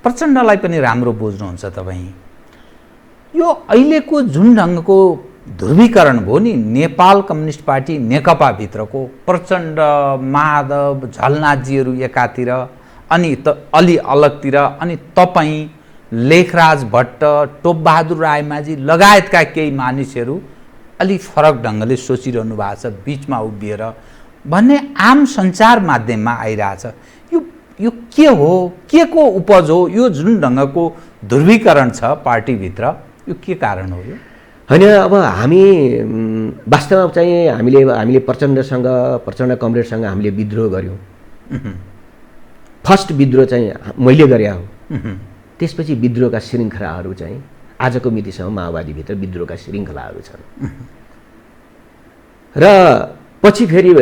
प्रचण्डलाई पनि राम्रो बुझ्नुहुन्छ तपाईँ। यो अहिलेको जुन ढङ्गको ध्रुवीकरण भयो नि नेपाल कम्युनिस्ट पार्टी नेकपाभित्रको, प्रचण्ड, माधव, झलनाथजीहरू एकातिर अनि अलि अलगतिर, अनि तपाईँ, लेखराज भट्ट, टोपबहादुर रायमाझी लगायतका केही मानिसहरू अलि फरक ढङ्गले सोचिरहनु भएको छ, बिचमा उभिएर भन्ने आम सञ्चार माध्यममा आइरहेछ। यो के हो, के को उपज हो? यो जुन ढङ्गको ध्रुवीकरण छ पार्टीभित्र, यो के कारण हो? यो होइन, अब हामी वास्तवमा चाहिँ हामीले प्रचण्ड कमरेडसँग हामीले विद्रोह गऱ्यौँ। फर्स्ट विद्रोह चाहिँ मैले गरे हो। त्यसपछि विद्रोहका श्रृङ्खलाहरू चाहिँ आजको मितिसम्म माओवादीभित्र विद्रोहका श्रृङ्खलाहरू छन्। र पछि फेरि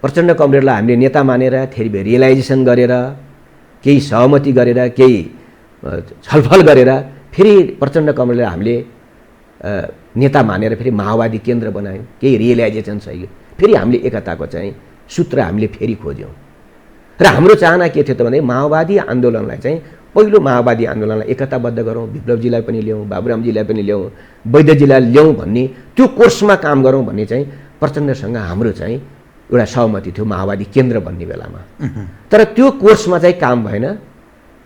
प्रचण्ड कमरेडलाई हामीले नेता मानेर फेरि रियलाइजेसन गरेर, केही सहमति गरेर, केही छलफल गरेर फेरि प्रचण्ड कमरेडलाई हामीले नेता मानेर फेरि माओवादी केन्द्र बनायौँ। केही रियलाइजेसन चाहियो, फेरि हामीले एकताको चाहिँ सूत्र हामीले फेरि खोज्यौँ। र हाम्रो चाहना के थियो त भने माओवादी आन्दोलनलाई चाहिँ पहिलो माओवादी आन्दोलनलाई एकताबद्ध गरौँ, विप्लवजीलाई पनि ल्याउँ, बाबुरामजीलाई पनि ल्याउँ, वैद्यजीलाई ल्याउँ भन्ने त्यो कोर्समा काम गरौँ भन्ने चाहिँ प्रचण्डसँग हाम्रो चाहिँ एउटा सहमति थियो माओवादी केन्द्र भन्ने बेलामा। तर त्यो कोर्समा चाहिँ काम भएन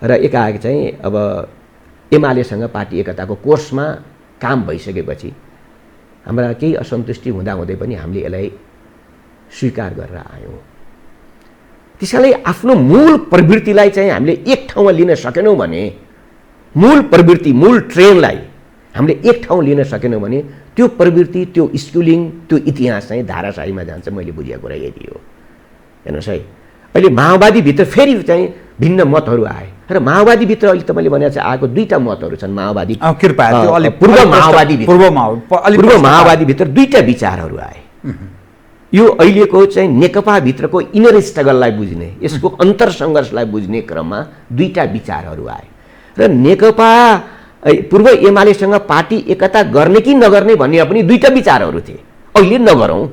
र एकाएक चाहिँ अब एमालेसँग पार्टी एकताको कोर्समा काम भइसकेपछि हाम्रा केही असन्तुष्टि हुँदाहुँदै पनि हामीले यसलाई स्वीकार गरेर आयौँ। त्यसैले आफ्नो मूल प्रवृत्तिलाई चाहिँ हामीले एक ठाउँमा लिन सकेनौँ भने, मूल प्रवृत्ति, मूल ट्रेनलाई हामीले एक ठाउँ लिन सकेनौँ भने त्यो प्रवृत्ति, त्यो स्कुलिङ, त्यो इतिहास चाहिँ धाराशाहीमा जान्छ। मैले बुझेको कुरा यही हो। हेर्नुहोस् है, अहिले माओवादीभित्र फेरि चाहिँ भिन्न मतहरू आए र माओवादीभित्र अहिले तपाईँले भने चाहिँ आएको दुईवटा मतहरू छन्। माओवादी पूर्व माओवादीभित्र दुईवटा विचारहरू आए। यो अहिलेको चाहिँ नेकपाभित्रको इनर स्ट्रगललाई बुझ्ने, यसको अन्तर सङ्घर्षलाई बुझ्ने क्रममा दुईवटा विचारहरू आए र नेकपा पूर्व एमालेसँग पार्टी एकता गर्ने कि नगर्ने भन्ने पनि दुईवटा विचारहरू थिए। अहिले नगरौँ,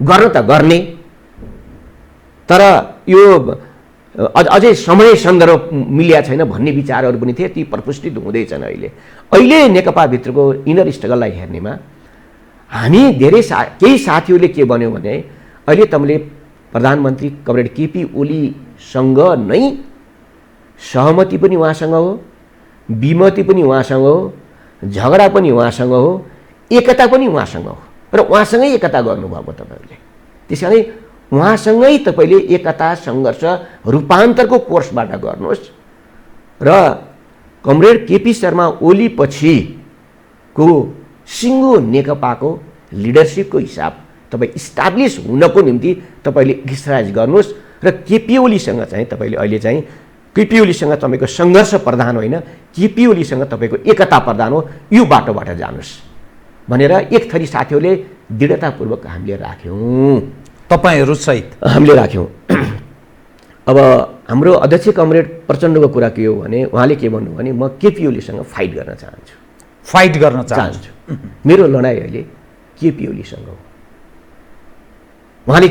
गर्न त गर्ने, तर यो अझै समय सन्दर्भ मिलिया छैन भन्ने विचारहरू पनि थिए। ती प्रपुष्टित हुँदैछन्। अहिले नेकपाभित्रको इनर स्ट्रगललाई हेर्नेमा हामी केही साथीहरूले के भन्यो भने अहिले तपाईँले प्रधानमन्त्री कमरेड केपी ओलीसँग नै सहमति पनि उहाँसँग हो, विमति पनि उहाँसँग हो, झगडा पनि उहाँसँग हो, एकता पनि उहाँसँग हो र उहाँसँगै एकता गर्नुभएको तपाईँहरूले। त्यसैले उहाँसँगै तपाईँले एकता सङ्घर्ष रूपान्तरको कोर्सबाट गर्नुहोस् र कमरेड केपी शर्मा ओली पछिको सिङ्गो नेकपाको लिडरसिपको हिसाब तपाईँ इस्टाब्लिस हुनको निम्ति तपाईँले एक्सर्साइज गर्नुहोस् र केपी ओलीसँग चाहिँ तपाईँले अहिले चाहिँ केपी ओलीसँग तपाईँको सङ्घर्ष प्रधान होइन, केपी ओलीसँग तपाईँको एकता प्रधान हो, यो बाटोबाट जानुहोस् भनेर एक थरी साथीहरूले दृढतापूर्वक हामीले राख्यौँ। तपाईँहरू सहित हामीले राख्यौँ। अब हाम्रो अध्यक्ष कमरेड प्रचण्डको कुरा के हो भने उहाँले के भन्नु भने म केपी ओलीसँग फाइट गर्न चाहन्छु। फाइट गर्न चाहन्छु। मेरो लडाइँ अहिले केपी ओलीसँग हो। उहाँले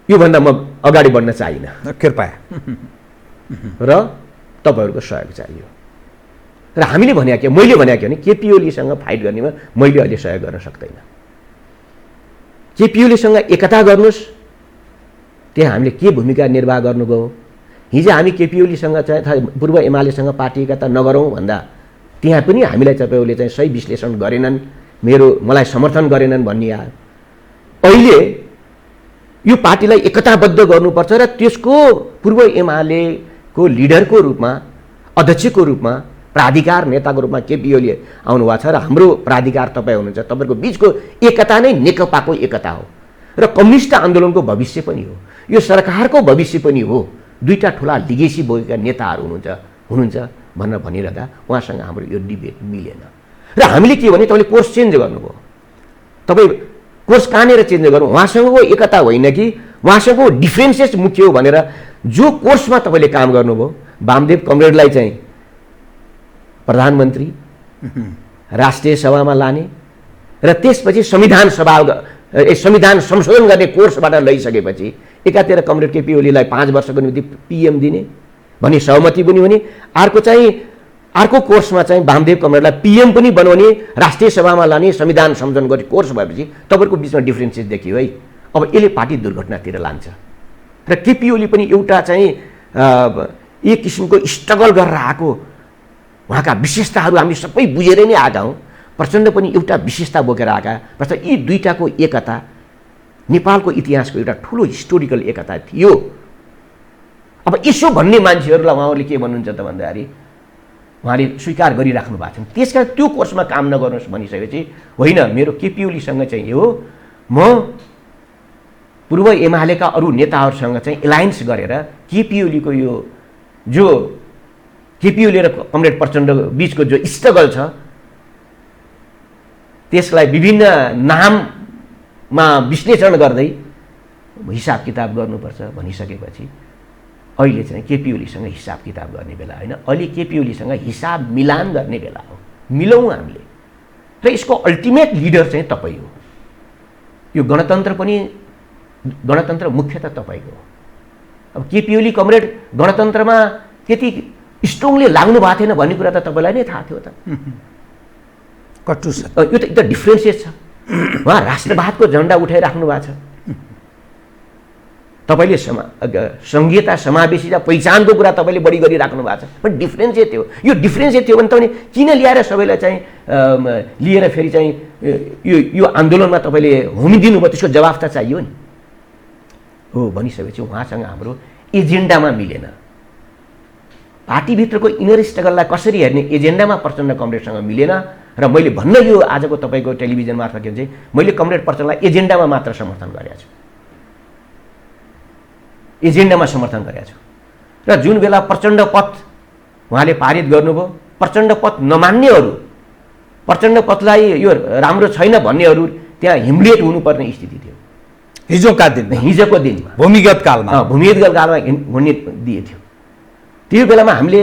योभन्दा म अगाडि बढ्न चाहिनँ, कृपया र तपाईँहरूको सहयोग चाहियो। र हामीले भने के, मैले भने के भने केपी ओलीसँग फाइट गर्नेमा मैले अहिले सहयोग गर्न सक्दैन। केपी ओलीसँग एकता गर्नुहोस्, त्यहाँ हामीले के भूमिका निर्वाह गर्नुभयो। हिजो हामी केपी ओलीसँग चाहिँ पूर्व एमालेसँग पार्टी एकता नगरौँ भन्दा त्यहाँ पनि हामीलाई तपाईँहरूले चाहिँ सही विश्लेषण गरेनन्, मलाई समर्थन गरेनन् भन्ने आयो। अहिले यो पार्टीलाई एकताबद्ध गर्नुपर्छ र त्यसको पूर्व एमालेको लिडरको रूपमा, अध्यक्षको रूपमा, प्राधिकार नेताको रूपमा केपी ओली आउनुभएको छ र हाम्रो प्राधिकार तपाईँ हुनुहुन्छ। तपाईँको बिचको एकता नै नेकपाको एकता हो र कम्युनिस्ट आन्दोलनको भविष्य पनि हो, यो सरकारको भविष्य पनि हो। दुईवटा ठुला लिगेसी बोकेका नेताहरू हुनुहुन्छ भनेर भनिरहँदा उहाँसँग हाम्रो यो डिबेट मिलेन। र हामीले के भने तपाईँले कोर्स चेन्ज गर्नुभयो। तपाईँ कोर्स कहाँनिर चेन्ज गर्नु, उहाँसँगको एकता होइन कि उहाँसँगको डिफ्रेन्सेस मुख्य हो भनेर जो कोर्समा तपाईँले काम गर्नुभयो, वामदेव कमरेडलाई चाहिँ प्रधानमन्त्री राष्ट्रिय सभामा लाने र त्यसपछि संविधान संशोधन गर्ने कोर्सबाट लैसकेपछि एकातिर कमरेड केपी ओलीलाई 5 वर्षको निम्ति पीएम दिने भन्ने सहमति पनि हुने, अर्को कोर्समा चाहिँ वामदेव कमरेडलाई पीएम पनि बनाउने, राष्ट्रिय सभामा लाने, संविधान संशोधन गर्ने कोर्स भएपछि तपाईँहरूको बिचमा डिफ्रेन्सेस देखियो है। अब यसले पार्टी दुर्घटनातिर लान्छ र केपी ओली पनि एउटा चाहिँ एक किसिमको स्ट्रगल गरेर आएको, उहाँका विशेषताहरू हामी सबै बुझेर नै आएका हौँ। प्रचण्ड पनि एउटा विशेषता बोकेर आएका। यी दुईटाको एकता नेपालको इतिहासको एउटा ठुलो हिस्टोरिकल एकता थियो। अब यसो भन्ने मान्छेहरूलाई उहाँहरूले के भन्नुहुन्छ त भन्दाखेरि उहाँले स्वीकार गरिराख्नु भएको छ। त्यस कारण त्यो कोर्समा काम नगर्नुहोस् भनिसकेपछि होइन, मेरो केपी ओलीसँग चाहिँ यो म पूर्व एमालेका अरू नेताहरूसँग चाहिँ एलायन्स गरेर केपी ओलीको यो जो केपी ओली र कमरेड प्रचण्ड बिचको जो स्ट्रगल छ त्यसलाई विभिन्न नाममा विश्लेषण गर्दै हिसाब किताब गर्नुपर्छ भनिसकेपछि अहिले चाहिँ केपी ओलीसँग हिसाब किताब गर्ने बेला होइन, अहिले केपी ओलीसँग हिसाब मिलान गर्ने बेला हो। मिलाउँ हामीले, र यसको अल्टिमेट लिडर चाहिँ तपाईँ हो। यो गणतन्त्र मुख्यतः तपाईँको हो। अब केपी ओली कमरेड गणतन्त्रमा त्यति स्ट्रङली लाग्नु भएको थिएन भन्ने कुरा त तपाईँलाई नै थाहा थियो त। कटु छ यो त एकदम डिफ्रेन्सिएट छ। उहाँ राष्ट्रवादको झन्डा उठाइराख्नु भएको छ। तपाईँले सङ्घीयता समावेशिता पहिचानको कुरा तपाईँले बढी गरिराख्नु भएको छ। बट डिफ्रेन्सिएट थियो। यो डिफ्रेन्सिएट थियो भने तपाईँले किन ल्याएर सबैलाई चाहिँ लिएर फेरि चाहिँ यो आन्दोलनमा तपाईँले होमिदिनु भयो, त्यसको जवाफ त चाहियो नि। हो भनिसकेपछि उहाँसँग हाम्रो एजेन्डामा मिलेन। पार्टीभित्रको इनर स्ट्रगललाई कसरी हेर्ने एजेन्डामा प्रचण्ड कमरेडसँग मिलेन। र मैले भन्न यो आजको तपाईँको टेलिभिजन मार्फत के भन्छ, मैले कमरेड प्रचण्डलाई एजेन्डामा मात्र समर्थन गरेको छु, एजेन्डामा समर्थन गरेको छु। र जुन बेला प्रचण्ड पथ उहाँले पारित गर्नुभयो, प्रचण्ड पथ नमान्नेहरू, प्रचण्ड पथलाई यो राम्रो छैन भन्नेहरू त्यहाँ हिमलेट हुनुपर्ने स्थिति थियो। हिजोको दिनमा भूमिगत कालमा हुने दिए थियो। त्यो बेलामा हामीले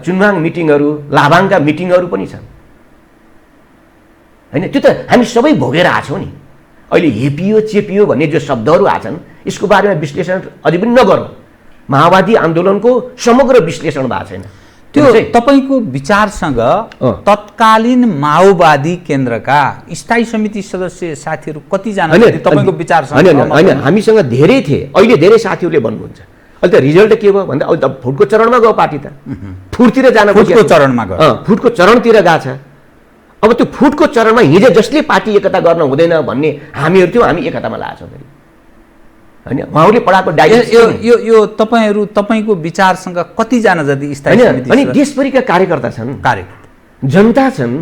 चुनवाङ मिटिङहरू, लाभाङका मिटिङहरू पनि छन् होइन। त्यो त हामी सबै भोगेर आछौँ नि। अहिले हेपियो चेपियो भन्ने जो शब्दहरू आछन् यसको बारेमा विश्लेषण अझै पनि नगरौँ। माओवादी आन्दोलनको समग्र विश्लेषण भएको छैन। त्यो तपाईँको विचारसँग तत्कालीन माओवादी केन्द्रका स्थायी समिति सदस्य साथीहरू कतिजना तपाईँको विचारसँग? होइन, हामीसँग धेरै थिए। अहिले धेरै साथीहरूले भन्नुहुन्छ अहिले त रिजल्ट के भयो भन्दा अहिले त फुटको चरणमा गयो पार्टी त। फुटतिर जान फुटको चरणमा गयो, फुटको चरणतिर गएको छ। अब त्यो फुटको चरणमा हिजो जसले पार्टी एकता गर्न हुँदैन भन्ने हामीहरू थियौँ, हामी एकतामा लागेछौँ फेरि होइन। उहाँहरूले पढाएको डाइजेस्ट यो तपाईँको विचारसँग कतिजना जति स्थायी समिति अनि देशभरिका कार्यकर्ता छन्, जनता छन्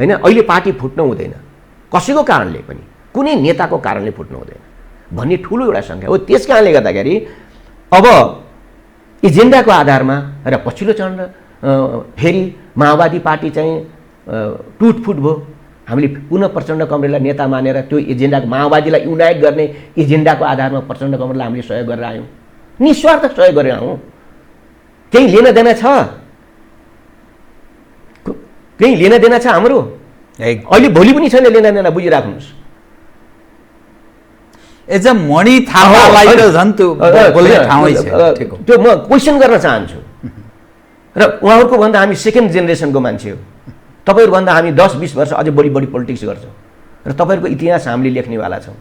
होइन। अहिले पार्टी फुट्न हुँदैन कसैको कारणले पनि, कुनै नेताको कारणले फुट्न हुँदैन भन्ने ठुलो एउटा सङ्ख्या हो। त्यस कारणले गर्दाखेरि अब एजेन्डाको आधारमा र पछिल्लो चरण फेरि माओवादी पार्टी चाहिँ टुटफुट भयो। हामीले पुनः प्रचण्ड कमरेडलाई नेता मानेर त्यो एजेन्डाको माओवादीलाई युनाइट गर्ने एजेन्डाको आधारमा प्रचण्ड कमरेडलाई हामीले सहयोग गरेर आयौँ, निस्वार्थ सहयोग गरेर आयौँ। केही लेन देन छ, केही लेन देन छ हाम्रो अहिले भोलि पनि छैन लेन देन, बुझिराख्नुहोस्। एज अ मणि थापालाई त झन् त्यो बोल्ने ठाउँै छ। त्यो म क्वेसन गर्न चाहन्छु। र उहाँहरूको भन्दा हामी सेकेन्ड जेनेरेसनको मान्छे हो। तपाईँहरूभन्दा हामी 10-20 वर्ष अझै बढी पोलिटिक्स गर्छौँ र तपाईँहरूको इतिहास हामीले लेख्नेवाला छौँ।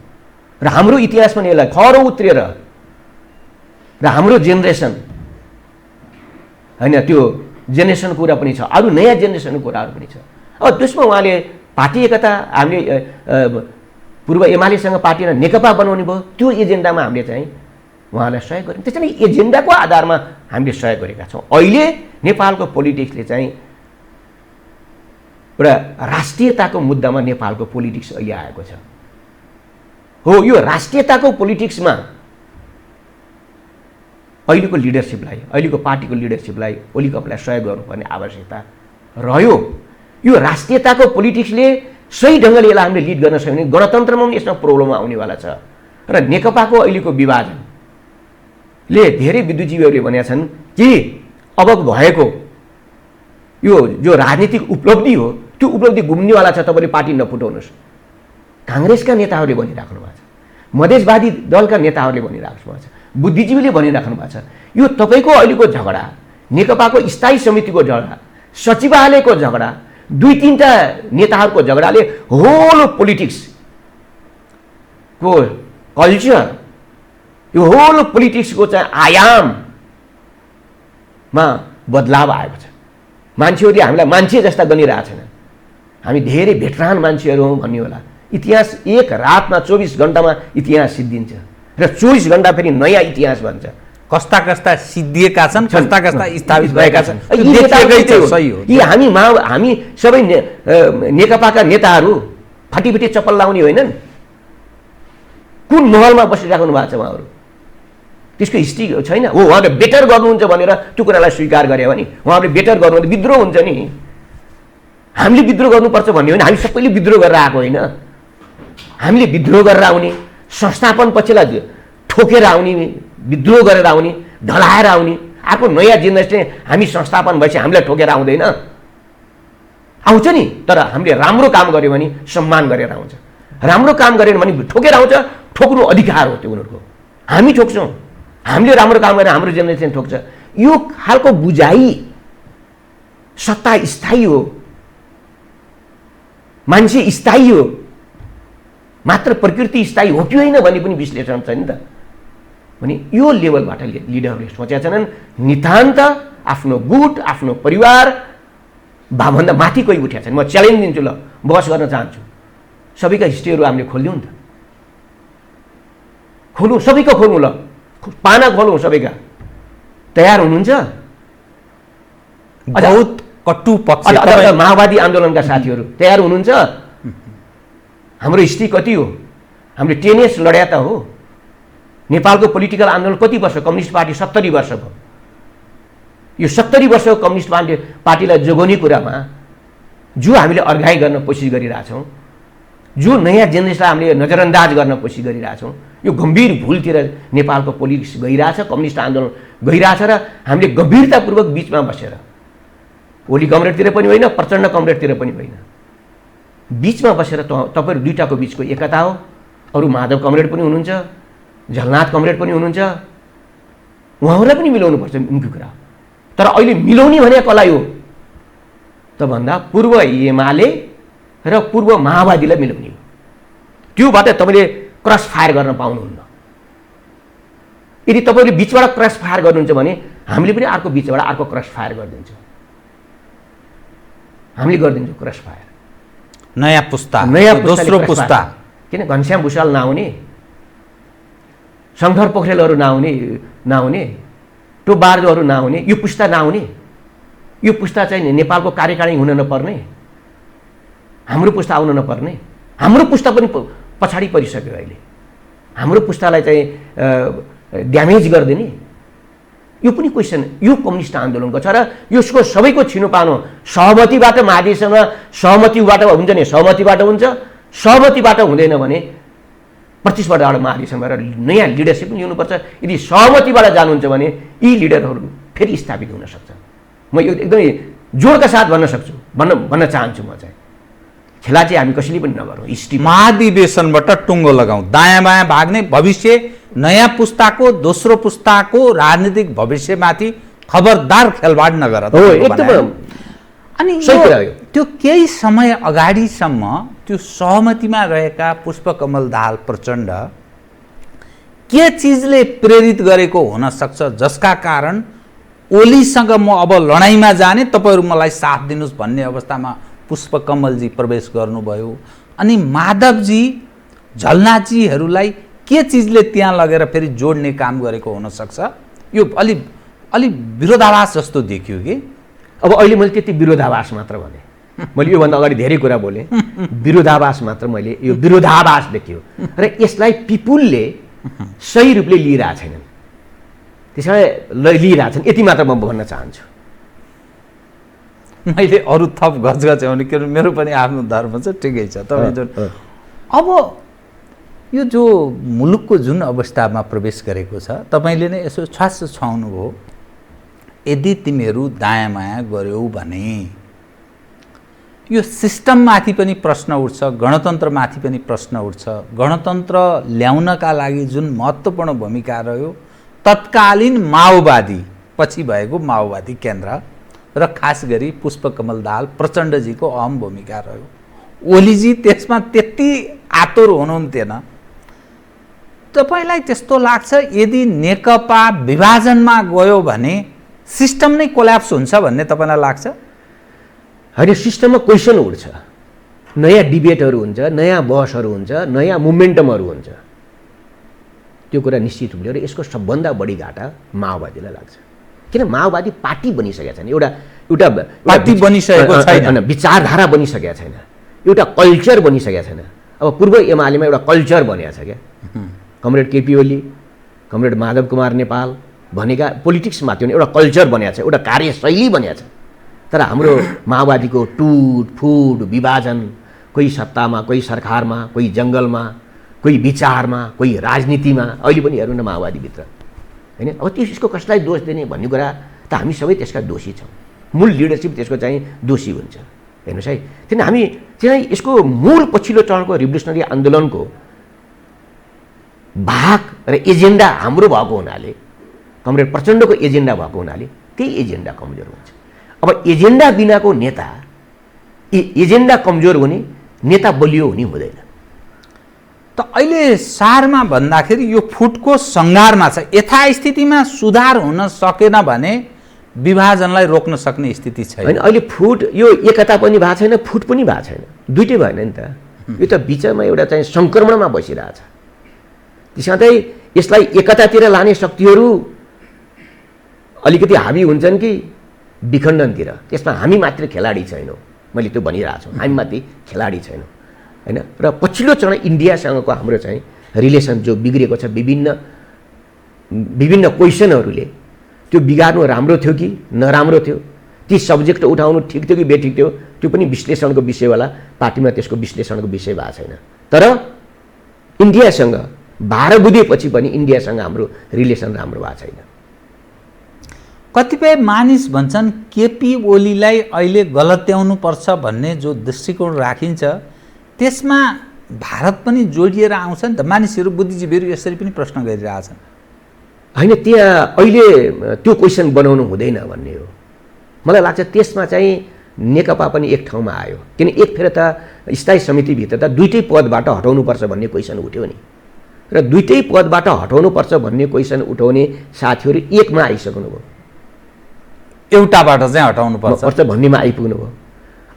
र हाम्रो इतिहास पनि यसलाई खरो उत्रिएर र हाम्रो जेनेरेसन होइन, त्यो जेनेरेसनको कुरा पनि छ, अरू नयाँ जेनेरेसनको कुराहरू पनि छ। अब त्यसमा उहाँले पार्टी एकता हामीले पूर्व एमालेसँग पार्टीलाई नेकपा बनाउने भयो, त्यो एजेन्डामा हामीले चाहिँ उहाँलाई सहयोग गऱ्यौँ। त्यसैले एजेन्डाको आधारमा हामीले सहयोग गरेका छौँ। अहिले नेपालको पोलिटिक्सले चाहिँ एउटा राष्ट्रियताको मुद्दामा नेपालको पोलिटिक्स अहिले आएको छ। हो, यो राष्ट्रियताको पोलिटिक्समा अहिलेको लिडरसिपलाई, अहिलेको पार्टीको लिडरसिपलाई, ओली कपलाई सहयोग गर्नुपर्ने आवश्यकता रह्यो। यो राष्ट्रियताको पोलिटिक्सले सही ढङ्गले यसलाई हामीले लिड गर्न सक्यो भने गणतन्त्रमा पनि यसमा प्रब्लम आउनेवाला छ। र नेकपाको अहिलेको विभाजनले धेरै विद्युजीवीहरूले भनेका छन् कि अब भएको यो जो राजनीतिक उपलब्धि हो त्यो उपलब्धि घुम्नेवाला छ, तपाईँले पार्टी नफुटाउनुहोस्। काङ्ग्रेसका नेताहरूले भनिराख्नु भएको छ, मधेसवादी दलका नेताहरूले भनिराख्नु भएको छ, बुद्धिजीवीले भनिराख्नु भएको छ। यो तपाईँको अहिलेको झगडा, नेकपाको स्थायी समितिको झगडा, सचिवालयको झगडा, 2-3टा नेताहरूको झगडाले होल पोलिटिक्सको कल्चर, यो होल पोलिटिक्सको चाहिँ आयाममा बदलाव आएको छ। मान्छेहरूले हामीलाई मान्छे जस्ता गनिरहेको छैन। हामी धेरै भेटरान मान्छेहरू हौँ भन्ने होला, इतिहास एक रातमा 24 घण्टामा इतिहास सिद्धिन्छ र 24 घण्टा फेरि नयाँ इतिहास बन्छ। कस्ता कस्ता सिद्धिएका छन्, कस्ता कस्ता स्थापित भएका छन्, यी हामी सबै नेकपाका नेताहरू फाटीफिटी चप्पल लाउने होइनन्। कुन महलमा बसिराख्नु भएको छ उहाँहरू? त्यसको हिस्ट्री छैन। हो, उहाँले बेटर गर्नुहुन्छ भनेर त्यो कुरालाई स्वीकार गरे भने उहाँहरूले बेटर गर्नु विद्रोह हुन्छ नि। हामीले विद्रोह गर्नुपर्छ भन्ने होइन, हामी सबैले विद्रोह गरेर आएको होइन। हामीले विद्रोह गरेर आउने, संस्थापन पछिलाई ठोकेर आउने, विद्रोह गरेर आउने, ढलाएर आउने। अर्को नयाँ जेनेरेसनले हामी संस्थापन भएपछि हामीलाई ठोकेर आउँदैन, आउँछ नि। तर हामीले राम्रो काम गऱ्यो भने सम्मान गरेर आउँछ, राम्रो काम गरेन भने ठोकेर आउँछ। ठोक्नु अधिकार हो त्यो उनीहरूको। हामी ठोक्छौँ, हामीले राम्रो काम गरेर हाम्रो जेनेरेसन ठोक्छ। यो खालको बुझाइ सत्ता स्थायी हो, मान्छे स्थायी हो, मात्र प्रकृति स्थायी हो कि होइन भन्ने पनि विश्लेषण छ नि त। भने यो लेभलबाट लिडरहरूले सोचेका छन् नितान्त आफ्नो गुट, आफ्नो परिवार भन्दा माथि कोही उठेका छन्। म च्यालेन्ज दिन्छु, ल बहस गर्न चाहन्छु। सबैका हिस्ट्रीहरू हामीले खोलिदिउँ त, खोलौँ, सबैको खोलौँ, ल पाना खोलौँ सबैका। तयार हुनुहुन्छ? बहुत कटु पक्ष माओवादी आन्दोलनका साथीहरू तयार हुनुहुन्छ? हाम्रो हिस्ट्री कति हो? हामीले 10 years लड्या त हो। नेपालको पोलिटिकल आन्दोलन कति वर्ष? कम्युनिस्ट पार्टी 70 वर्ष भयो। यो 70 वर्षको कम्युनिस्ट पार्टीलाई जोगाउने कुरामा जो हामीले अर्घाइ गर्न कोसिस गरिरहेछौँ, जो नयाँ जेनेरेसनलाई हामीले नजरअन्दाज गर्न कोसिस गरिरहेछौँ, यो गम्भीर भुलतिर नेपालको पोलिटिक्स गइरहेछ, कम्युनिस्ट आन्दोलन गइरहेछ। र हामीले गम्भीरतापूर्वक बिचमा बसेर, ओली कमरेडतिर पनि होइन, प्रचण्ड कमरेडतिर पनि होइन, बिचमा बसेर तपाईँहरू दुईटाको बिचको एकता हो। अरू माधव कमरेड पनि हुनुहुन्छ, झलनाथ कमरेड पनि हुनुहुन्छ, उहाँहरूलाई पनि मिलाउनुपर्छ उनको कुरा। तर अहिले मिलाउने भने कसलाई हो त भन्दा पूर्व एमाले र पूर्व माओवादीलाई मिलाउने हो। त्योबाट तपाईँले क्रस फायर गर्न पाउनुहुन्न। यदि तपाईँले बिचबाट क्रस फायर गर्नुहुन्छ भने हामीले पनि अर्को बिचबाट अर्को क्रस फायर गरिदिन्छौँ। हामीले गरिदिन्छौँ क्रस फायर। नयाँ पुस्ता, दोस्रो पुस्ता। किन घनश्याम भुषाल नआउने, शङ्कर पोखरेलहरू नआउने, टो बार्जोहरू नआउने, यो पुस्ता नआउने। यो पुस्ता चाहिँ नेपालको कार्यकारिणी हुन नपर्ने, हाम्रो पुस्ता आउन नपर्ने। हाम्रो पुस्ता पनि पछाडि परिसक्यो अहिले। हाम्रो पुस्तालाई चाहिँ ड्यामेज गरिदिने यो पनि क्वेसन यो कम्युनिस्ट आन्दोलनको छ। र यसको सबैको छिनोपानो सहमतिबाट महादेशसँग सहमतिबाट हुन्छ नि, सहमतिबाट हुन्छ, सहमतिबाट हुँदैन भने प्रतिस्पर्धाबाट महादेशसँग र नयाँ लिडरसिप पनि हुनुपर्छ। यदि सहमतिबाट जानुहुन्छ भने यी लिडरहरू फेरि स्थापित हुन सक्छ। म यो एकदमै जोडका साथ भन्न चाहन्छु। म चाहिँ खेला चाहिँ हामी कसैले पनि नगरौँ। महाधिवेशनबाट टुङ्गो लगाउँ, दायाँ बायाँ भाग्ने, भविष्य नयाँ पुस्ताको दोस्रो पुस्ताको राजनीतिक भविष्यमाथि खबरदार खेलवाड नगर। अनि त्यो केही समय अगाडिसम्म त्यो सहमतिमा रहेका पुष्पकमल दाहाल प्रचण्ड के चिजले प्रेरित गरेको हुन सक्छ जसका कारण ओलीसँग म अब लडाइँमा जाने, तपाईँहरू मलाई साथ दिनुहोस् भन्ने अवस्थामा पुष्पकमलजी प्रवेश गर्नुभयो। अनि माधवजी, झलनाथजीहरूलाई के चिजले त्यहाँ लगेर फेरि जोड्ने काम गरेको हुन सक्छ? यो अलि विरोधाभास जस्तो देखियो कि। अब अहिले मैले त्यति विरोधाभास मात्र भने, मैले योभन्दा अगाडि धेरै कुरा बोलेँ। विरोधाभास मात्र मैले यो विरोधाभास देखियो र यसलाई पिपुलले सही रूपले लिइरहेको छैनन्, त्यसैले लिइरहेछन्। यति मात्र म भन्न चाहन्छु। मैले अरू थप गजगच्याउने के मेरो पनि आफ्नो धर्म छ, ठिकै छ। तपाईँ जुन अब यो जो मुलुकको जुन अवस्थामा प्रवेश गरेको छ, तपाईँले नै यसो छास छाउनु भयो। यदि तिमीहरू दायाँ माया गर्यौ भने यो सिस्टममाथि पनि प्रश्न उठ्छ, गणतन्त्रमाथि पनि प्रश्न उठ्छ। गणतन्त्र ल्याउनका लागि जुन महत्त्वपूर्ण भूमिका रह्यो तत्कालीन माओवादी, पछि भएको माओवादी केन्द्र र खास गरी पुष्पकमल दाहाल प्रचण्डजीको अहम भूमिका रह्यो। ओलीजी त्यसमा त्यति आतुर हुनुहुन्थेन। तपाईँलाई त्यस्तो लाग्छ यदि नेकपा विभाजनमा गयो भने सिस्टम नै कोल्याप्स हुन्छ भन्ने तपाईँलाई लाग्छ? होइन, सिस्टममा क्वेसन उठ्छ। नयाँ डिबेटहरू हुन्छ, नयाँ बहसहरू हुन्छ, नयाँ मोमेन्टमहरू हुन्छ। त्यो कुरा निश्चित हुने र यसको सबभन्दा बढी घाटा माओवादीलाई लाग्छ। किन माओवादी पार्टी बनिसकेको छैन, एउटा एउटा पार्टी बनिसकेको छैन, विचारधारा बनिसकेको छैन, एउटा कल्चर बनिसकेको छैन। अब पूर्व एमालेमा एउटा कल्चर बनिएको छ क्या। कमरेड केपी ओली, कमरेड माधव कुमार नेपाल भनेका पोलिटिक्समा त्यो एउटा कल्चर बनिएको छ, एउटा कार्यशैली बनिएको छ। तर हाम्रो माओवादीको टुट फुट विभाजन, कोही सत्तामा, कोही सरकारमा, कोही जङ्गलमा, कोही विचारमा, कोही राजनीतिमा, अहिले पनि हेर्नु न माओवादीभित्र होइन। अब त्यसको कसलाई दोष दिने भन्ने कुरा त हामी सबै त्यसका दोषी छौँ। मूल लिडरसिप त्यसको चाहिँ दोषी हुन्छ। हेर्नुहोस् है, किन हामी चाहिँ यसको मूल पछिल्लो चरणको रिभोल्युसनरी आन्दोलनको भाग र एजेन्डा हाम्रो भएको हुनाले, कमरेड प्रचण्डको एजेन्डा भएको हुनाले त्यही एजेन्डा कमजोर हुन्छ। अब एजेन्डा बिनाको नेता, एजेन्डा कमजोर हुने, नेता बलियो हुने हुँदैन। त अहिले सारमा भन्दाखेरि यो फुटको सङ्घारमा छ। यथास्थितिमा सुधार हुन सकेन भने विभाजनलाई रोक्न सक्ने स्थिति छैन। होइन, अहिले फुट यो एकता पनि भएको छैन, फुट पनि भएको छैन, दुइटै भएन नि त। यो त बिचमा एउटा चाहिँ सङ्क्रमणमा बसिरहेछ। त्यसमा चाहिँ यसलाई एकतातिर लाने शक्तिहरू अलिकति हाबी हुन्छन् कि विखण्डनतिर। त्यसमा हामी मात्र खेलाडी छैनौँ, मैले त्यो भनिरहेको छु, हामी मात्रै खेलाडी छैनौँ होइन। र पछिल्लो चरण इन्डियासँगको हाम्रो चाहिँ रिलेसन जो बिग्रिएको छ, विभिन्न क्वेसनहरूले त्यो बिगार्नु राम्रो थियो कि नराम्रो थियो, ती सब्जेक्ट उठाउनु ठिक थियो कि बेठिक थियो, त्यो पनि विश्लेषणको विषयवाला पार्टीमा त्यसको विश्लेषणको विषय भएको छैन। तर इन्डियासँग 12 बुझेपछि पनि इन्डियासँग हाम्रो रिलेसन राम्रो भएको छैन। कतिपय मानिस भन्छन् केपी ओलीलाई अहिले गलत्याउनुपर्छ भन्ने जो दृष्टिकोण राखिन्छ त्यसमा भारत पनि जोडिएर आउँछ नि त। मानिसहरू, बुद्धिजीवीहरू यसरी पनि प्रश्न गरिरहेछन्। होइन, त्यहाँ अहिले त्यो क्वेसन बनाउनु हुँदैन भन्ने हो। मलाई लाग्छ त्यसमा चाहिँ नेकपा पनि एक ठाउँमा आयो। किन एक फेर त स्थायी समितिभित्र त दुइटै पदबाट हटाउनुपर्छ भन्ने क्वेसन उठ्यो नि। र दुइटै पदबाट हटाउनुपर्छ भन्ने क्वेसन उठाउने साथीहरू एकमा आइसक्नु भयो। एउटाबाट चाहिँ हटाउनुपर्छ भन्नेमा आइपुग्नु भयो।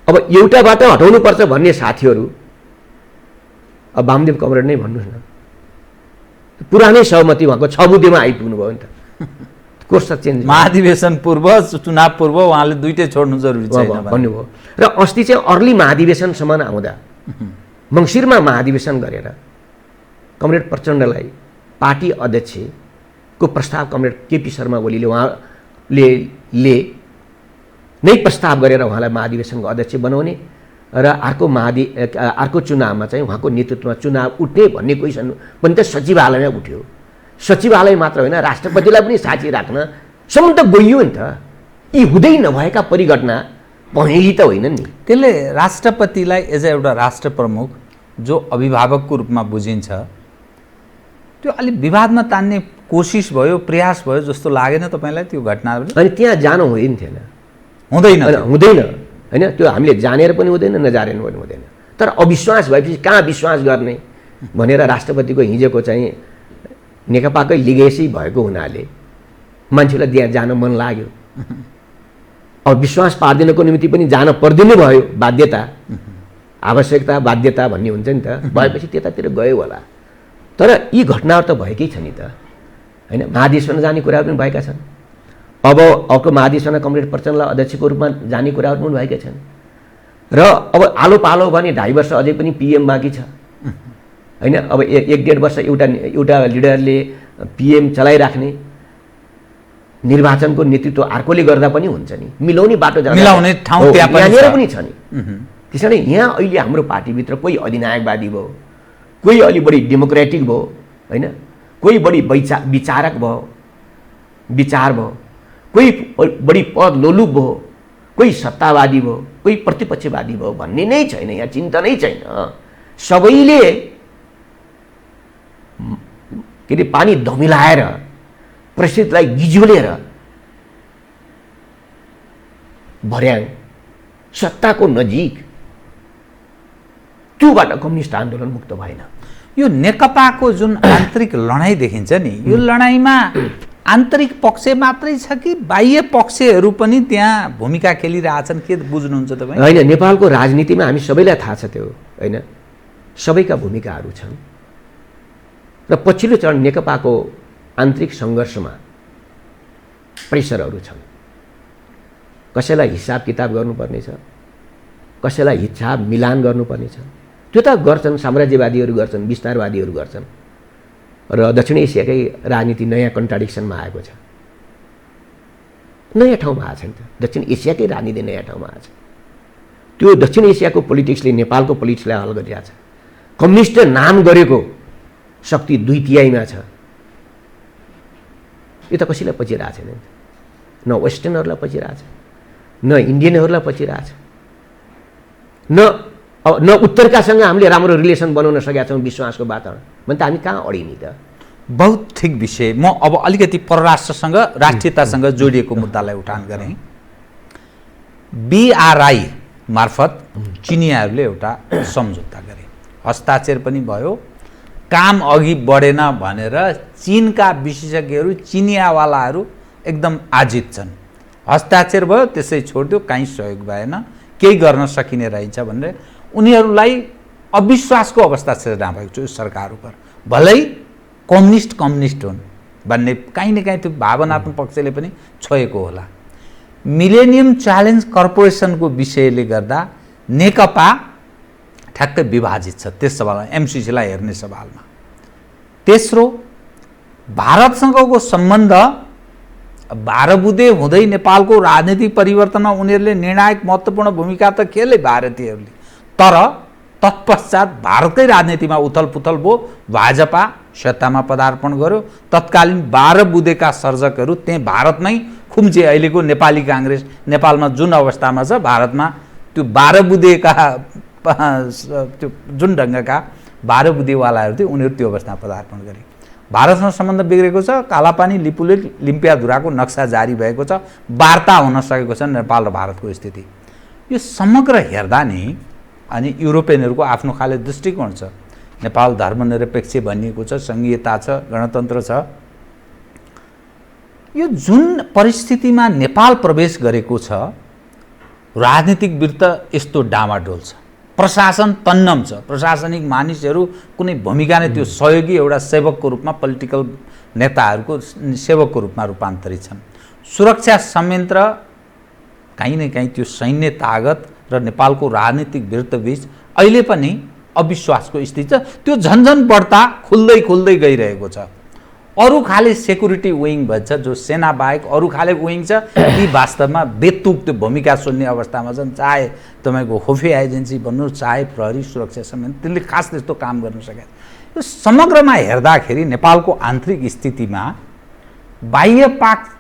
अब एउटाबाट हटाउनुपर्छ भन्ने साथीहरू अब वामदेव कमरेड नै भन्नुहोस् न, पुरानै सहमति उहाँको 6 बुँदेमा आइपुग्नु भयो नि त। कोर्स चेन्ज, महाधिवेशन पूर्व, चुनाव पूर्व उहाँले दुइटै छोड्नु जरुरी छैन भन्नुभयो। र अस्ति चाहिँ अर्ली महाधिवेशनसम्म आउँदा मङ्सिरमा महाधिवेशन गरेर कमरेड प्रचण्डलाई पार्टी अध्यक्षको प्रस्ताव कमरेड केपी शर्मा ओलीले उहाँले नै प्रस्ताव गरेर उहाँलाई महाधिवेशनको अध्यक्ष बनाउने र अर्को चुनावमा चाहिँ उहाँको नेतृत्वमा चुनाव उठ्ने भन्ने क्वेसन पनि त सचिवालयमा उठ्यो। सचिवालय मात्र होइन, राष्ट्रपतिलाई पनि साक्षी राख्न सम्म त गइयो नि त। यी हुँदै नभएका परिघटना पहेँली त होइन नि। त्यसले राष्ट्रपतिलाई एज एउटा राष्ट्र प्रमुख जो अभिभावकको रूपमा बुझिन्छ, त्यो अलिक विवादमा तान्ने कोसिस भयो, प्रयास भयो जस्तो लागेन तपाईँलाई त्यो घटनाले? अनि त्यहाँ जानु हुँदैन थिएन, हुँदैन होइन। त्यो हामीले जानेर पनि हुँदैन, नजानेर पनि हुँदैन। तर अविश्वास भएपछि कहाँ विश्वास गर्ने भनेर राष्ट्रपतिको हिजोको चाहिँ नेकपाकै लिगेसी भएको हुनाले मान्छेलाई त्यहाँ जान मन लाग्यो। अब विश्वास पार्दिनको निम्ति पनि जान पर्दिनु भयो, बाध्यता, आवश्यकता, बाध्यता भन्ने हुन्छ नि त। भएपछि त्यतातिर गयो होला। तर यी घटनाहरू त भएकै छ नि त होइन। महाधिवेशन जाने कुराहरू पनि भएका छन्। अब अर्को महाधिवेशनमा कमरेड प्रचण्डलाई अध्यक्षको रूपमा जाने कुराहरू पनि भएका छन्। र अब आलो पालो भने 2.5 वर्ष अझै पनि पिएम बाँकी छ होइन। अब 1-1.5 वर्ष एउटा लिडरले पिएम चलाइराख्ने, निर्वाचनको नेतृत्व अर्कोले गर्दा पनि हुन्छ नि। मिलाउने बाटो मिलाउने ठाउँ त्यहाँ पनि छ नि। त्यसैले यहाँ अहिले हाम्रो पार्टीभित्र कोही अधिनायकवादी भयो, कोही अलि बढी डेमोक्रेटिक भयो होइन, कोही बढी विचारक भयो, कोही बढी पद लोलुप भयो, कोही सत्तावादी भयो, कोही प्रतिपक्षवादी भयो भन्ने नै छैन। यहाँ चिन्ता नै छैन। सबैले के अरे पानी धमिलाएर परिस्थितिलाई गिजोलेर भर्याङ सत्ताको नजिक, त्योबाट कम्युनिस्ट आन्दोलन मुक्त भएन। यो नेकपाको जुन आन्तरिक लडाइँ देखिन्छ नि, यो लडाइँमा आन्तरिक पक्ष मात्रै छ कि बाह्य पक्षहरू पनि त्यहाँ भूमिका खेलिरहेछन्? के बुझ्नुहुन्छ तपाईँ? होइन, नेपालको राजनीतिमा हामी सबैलाई थाहा छ त्यो, होइन, सबैका भूमिकाहरू छन् र पछिल्लो चरण नेकपाको आन्तरिक सङ्घर्षमा प्रेसरहरू छन्। कसैलाई हिसाब किताब गर्नुपर्ने छ, कसैलाई हिसाब मिलान गर्नुपर्ने छ। त्यो त गर्छन्, साम्राज्यवादीहरू गर्छन्, विस्तारवादीहरू गर्छन् र दक्षिण एसियाकै राजनीति नयाँ कन्ट्राडिक्सनमा आएको छ, नयाँ ठाउँमा आएको छ नि त। दक्षिण एसियाकै राजनीति नयाँ ठाउँमा आएको छ। त्यो दक्षिण एसियाको पोलिटिक्सले नेपालको पोलिटिक्सलाई हल गरिरहेको छ। कम्युनिस्ट नाम गरेको शक्ति 2/3 छ। यो त कसैलाई पचिरहेको छैन नि त। न वेस्टर्नहरूलाई पचिरहेको छ, न इन्डियनहरूलाई पचिरहेको छ, न उत्तरकासँग हामीले राम्रो रिलेसन बनाउन सकेका छौँ विश्वासको वातावरण भने त हामी कहाँ अडिने त? बहुत ठिक विषय। म अब अलिकति परराष्ट्रसँग राष्ट्रियतासँग जोडिएको मुद्दालाई उठान गरेँ। BRI मार्फत चिनियाहरूले एउटा सम्झौता गरे, हस्ताक्षर पनि भयो। काम अघि बढेन भनेर चीनका विशेषज्ञहरू, चिनियावालाहरू एकदम आजित छन्। हस्ताक्षर भयो, त्यसै छोडिदियो, कहीँ सहयोग भएन, केही गर्न सकिने रहेछ भनेर उनीहरूलाई अविश्वासको अवस्था सिर्जना भएको छ सरकार उप। भलै कम्युनिस्ट हुन् भन्ने काहीँ न काहीँ त्यो भावनात्मक पक्षले पनि छोएको होला। मिलेनियम च्यालेन्ज कर्पोरेसनको विषयले गर्दा नेकपा ठ्याक्कै विभाजित छ त्यस सवालमा, एमसिसीलाई हेर्ने सवालमा। तेस्रो, भारतसँगको सम्बन्ध 12 बुँदे हुँदै नेपालको राजनीतिक परिवर्तनमा उनीहरूले निर्णायक महत्त्वपूर्ण भूमिका त खेले भारतीयहरूले, तर तत्पश्चात भारतकै राजनीतिमा उथलपुथल भयो। भाजपा सत्तामा पदार्पण गर्यो। तत्कालीन 12 बुँदेका सर्जकहरू त्यही भारतमै खुम्चे। अहिलेको नेपाली काङ्ग्रेस नेपालमा जुन अवस्थामा छ, भारतमा त्यो 12 बुँदेका त्यो जुन ढङ्गका 12 बुँदेवालाहरू थियो उनीहरू त्यो अवस्थामा पदार्पण गरे। भारतसँग सम्बन्ध बिग्रेको छ। कालापानी लिपुलेख लिम्पियाधुराको नक्सा जारी भएको छ। वार्ता हुन सकेको छ नेपाल र भारतको स्थिति। यो समग्र हेर्दा नि अनि युरोपियनहरूको आफ्नो खाले दृष्टिकोण छ। नेपाल धर्मनिरपेक्ष भनिएको छ, सङ्घीयता छ, गणतन्त्र छ। यो जुन परिस्थितिमा नेपाल प्रवेश गरेको छ, राजनीतिक वृत्त यस्तो डामाडोल छ, प्रशासन तन्नम छ, प्रशासनिक मानिसहरू कुनै भूमिका नै, त्यो सहयोगी एउटा सेवकको रूपमा, पोलिटिकल नेताहरूको सेवकको रूपमा रूपान्तरित छन्। सुरक्षा संयन्त्र कहीँ न कहीँ त्यो सैन्य तागत र नेपालको राजनीतिक वृत्तबीच अहिले पनि अविश्वासको स्थिति छ। त्यो झन्झन बढ्ता खुल्दै गइरहेको छ। अरू खाले सेक्युरिटी विङ भन्छ, जो सेना बाहेक अरू खाले विङ छ, ती वास्तवमा बेतुक त्यो भूमिका सुन्ने अवस्थामा छन्। चाहे तपाईँको खुफिया एजेन्सी भन्नु, चाहे प्रहरी सुरक्षा संयन्त्र, तिनले खास त्यस्तो काम गर्न सके। यो समग्रमा हेर्दाखेरि नेपालको आन्तरिक स्थितिमा बाह्य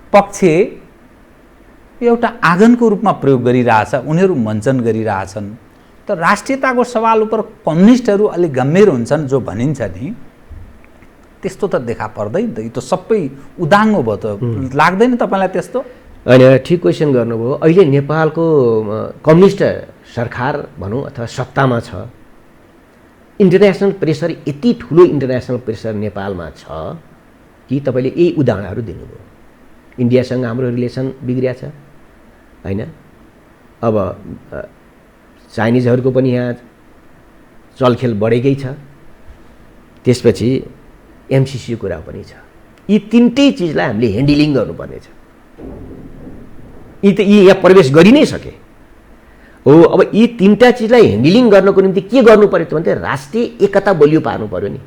पक्ष एउटा आँगनको रूपमा प्रयोग गरिरहेछ, उनीहरू मञ्चन गरिरहेछन्। त राष्ट्रियताको सवाल उप कम्युनिस्टहरू अलिक गम्भीर हुन्छन् जो भनिन्छ नि, त्यस्तो त देखा पर्दैन त। यो त सबै उदाङ्गो भयो त, लाग्दैन तपाईँलाई त्यस्तो? होइन, ठिक क्वेसन गर्नुभयो। अहिले नेपालको कम्युनिस्ट सरकार भनौँ अथवा सत्तामा छ, इन्टरनेसनल प्रेसर, यति ठुलो इन्टरनेसनल प्रेसर नेपालमा छ कि तपाईँले यही उदाहरणहरू दिनुभयो। इन्डियासँग हाम्रो रिलेसन बिग्रिया छ, होइन? अब चाइनिजहरूको पनि यहाँ चलखेल बढेकै छ। त्यसपछि एमसिसीको कुरा पनि छ। यी तिनटै चिजलाई हामीले ह्यान्डलिङ गर्नुपर्ने छ। यी यहाँ प्रवेश गरि नै सके हो। अब यी तिनवटा चिजलाई ह्यान्डलिङ गर्नको निम्ति के गर्नु पर्यो त भने राष्ट्रिय एकता बलियो पार्नु पर्यो नि,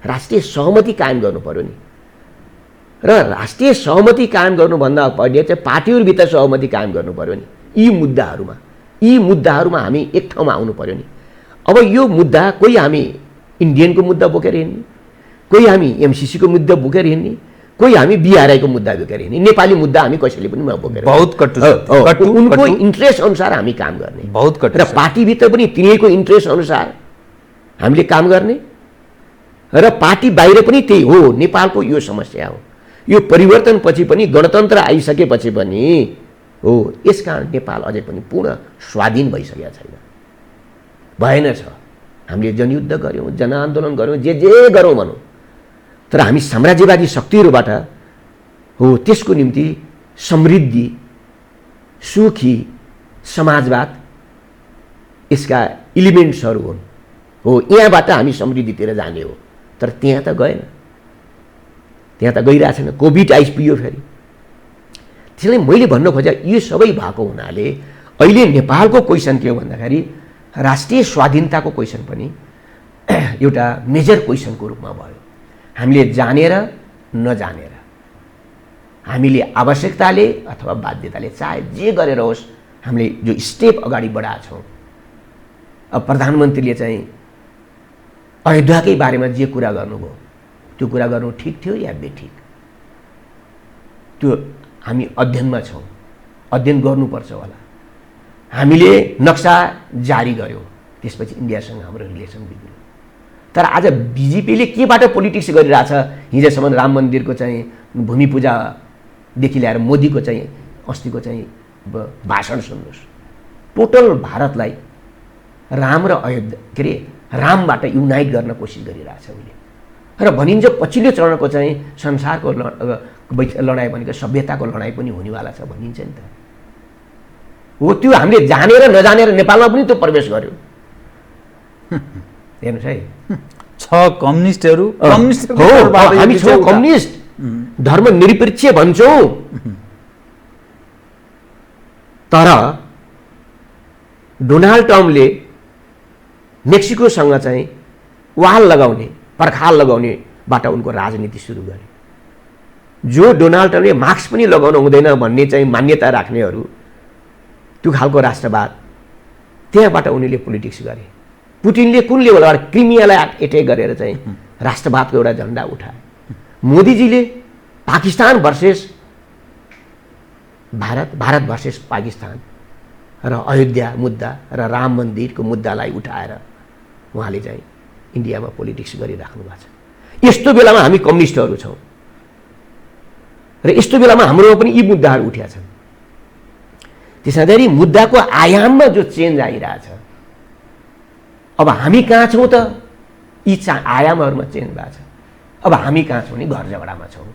राष्ट्रिय सहमति कायम गर्नु पर्यो नि। र राष्ट्रिय सहमति कायम गर्नुभन्दा पहिले चाहिँ पार्टीहरूभित्र सहमति कायम गर्नु पर्यो नि। यी मुद्दाहरूमा हामी एक ठाउँमा आउनु पर्यो नि। अब यो मुद्दा कोही हामी इन्डियनको मुद्दा बोकेर हिँड्ने, कोही हामी एमसिसीको मुद्दा बोकेर हिँड्ने, कोही हामी BRI को मुद्दा बोकेर हिँड्ने। नेपाली मुद्दा हामी कसैले पनि नबोकेर, बहुत कटु उनको इन्ट्रेस्ट अनुसार हामी काम गर्ने, बहुत कटु। र पार्टीभित्र पनि तिनीहरूको इन्ट्रेस्ट अनुसार हामीले काम गर्ने, र पार्टी बाहिर पनि त्यही हो। नेपालको यो समस्या हो। यो परिवर्तनपछि पनि, गणतन्त्र आइसकेपछि पनि हो। यसकारण नेपाल अझै पनि पूर्ण स्वाधीन भइसकेका छैन, भएन छ। हामीले जनयुद्ध गऱ्यौँ, जनआन्दोलन गऱ्यौँ, जे गरौँ भनौँ, तर हामी साम्राज्यवादी शक्तिहरूबाट हो त्यसको निम्ति समृद्धि, सुखी समाजवाद यसका इलिमेन्ट्सहरू हुन्। हो यहाँबाट हामी समृद्धितिर जाने हो, तर त्यहाँ त गएन, त्यहाँ त गइरहेछैन। कोभिड आइपुग्यो फेरि। त्यसैले मैले भन्न खोजेँ यो सबै भएको हुनाले अहिले नेपालको क्वेसन के हो भन्दाखेरि राष्ट्रिय स्वाधीनताको क्वेसन पनि एउटा मेजर क्वेसनको रूपमा भयो। हामीले जानेर नजानेर, हामीले आवश्यकताले अथवा बाध्यताले चाहे जे गरेर होस् हामीले जो स्टेप अगाडि बढाएका छौँ। अब प्रधानमन्त्रीले चाहिँ अयोध्याकै बारेमा जे कुरा गर्नुभयो त्यो कुरा गर्नु ठिक थियो या बेठिक, त्यो हामी अध्ययनमा छौँ, अध्ययन गर्नुपर्छ होला। हामीले नक्सा जारी गऱ्यौँ, त्यसपछि इन्डियासँग हाम्रो रिलेसन बिग्रियो। तर आज बिजेपीले केबाट पोलिटिक्स गरिरहेछ? हिजोसम्म राम मन्दिरको चाहिँ भूमि पूजादेखि ल्याएर मोदीको चाहिँ अस्तिको चाहिँ भाषण सुन्नुहोस्। टोटल भारतलाई राम र अयोध्या के अरे रामबाट युनाइट गर्न कोसिस गरिरहेछ उसले। र भनिन्छ पछिल्लो चरणको चाहिँ संसारको लडाइँ भनेको सभ्यताको लडाइँ पनि हुनेवाला छ भनिन्छ नि त। हो त्यो हामीले जानेर नजानेर नेपालमा पनि त्यो प्रवेश गर्यो। हेर्नुहोस् है, छ कम्युनिस्टहरू, हामी छौँ कम्युनिस्ट, धर्मनिरपेक्ष भन्छौँ, तर डोनाल्ड ट्रम्पले मेक्सिकोसँग चाहिँ वाल लगाउने, पर्खाल लगाउनेबाट उनको राजनीति सुरु गरे। जो डोनाल्ड ट्रम्पले मास्क पनि लगाउनु हुँदैन भन्ने चाहिँ मान्यता राख्नेहरू, त्यो खालको राष्ट्रवाद, त्यहाँबाट उनीहरूले पोलिटिक्स गरे। पुटिनले कुन लेभलबाट क्रिमियालाई एटेक गरेर चाहिँ राष्ट्रवादको एउटा झन्डा उठाए। मोदीजीले पाकिस्तान भर्सेस भारत, भारत भर्सेस पाकिस्तान र अयोध्या मुद्दा र राम मन्दिरको मुद्दालाई उठाएर उहाँले चाहिँ इन्डियामा पोलिटिक्स गरिराख्नु भएको छ। यस्तो बेलामा हामी कम्युनिस्टहरू छौँ र यस्तो बेलामा हाम्रोमा पनि यी मुद्दाहरू उठेका छन्। त्यस हुँदाखेरि मुद्दाको आयाममा जो चेन्ज आइरहेछ, अब हामी कहाँ छौँ त? यी आयामहरूमा चेन्ज भएको छ। अब हामी कहाँ छौँ भने घर झगडामा छौँ।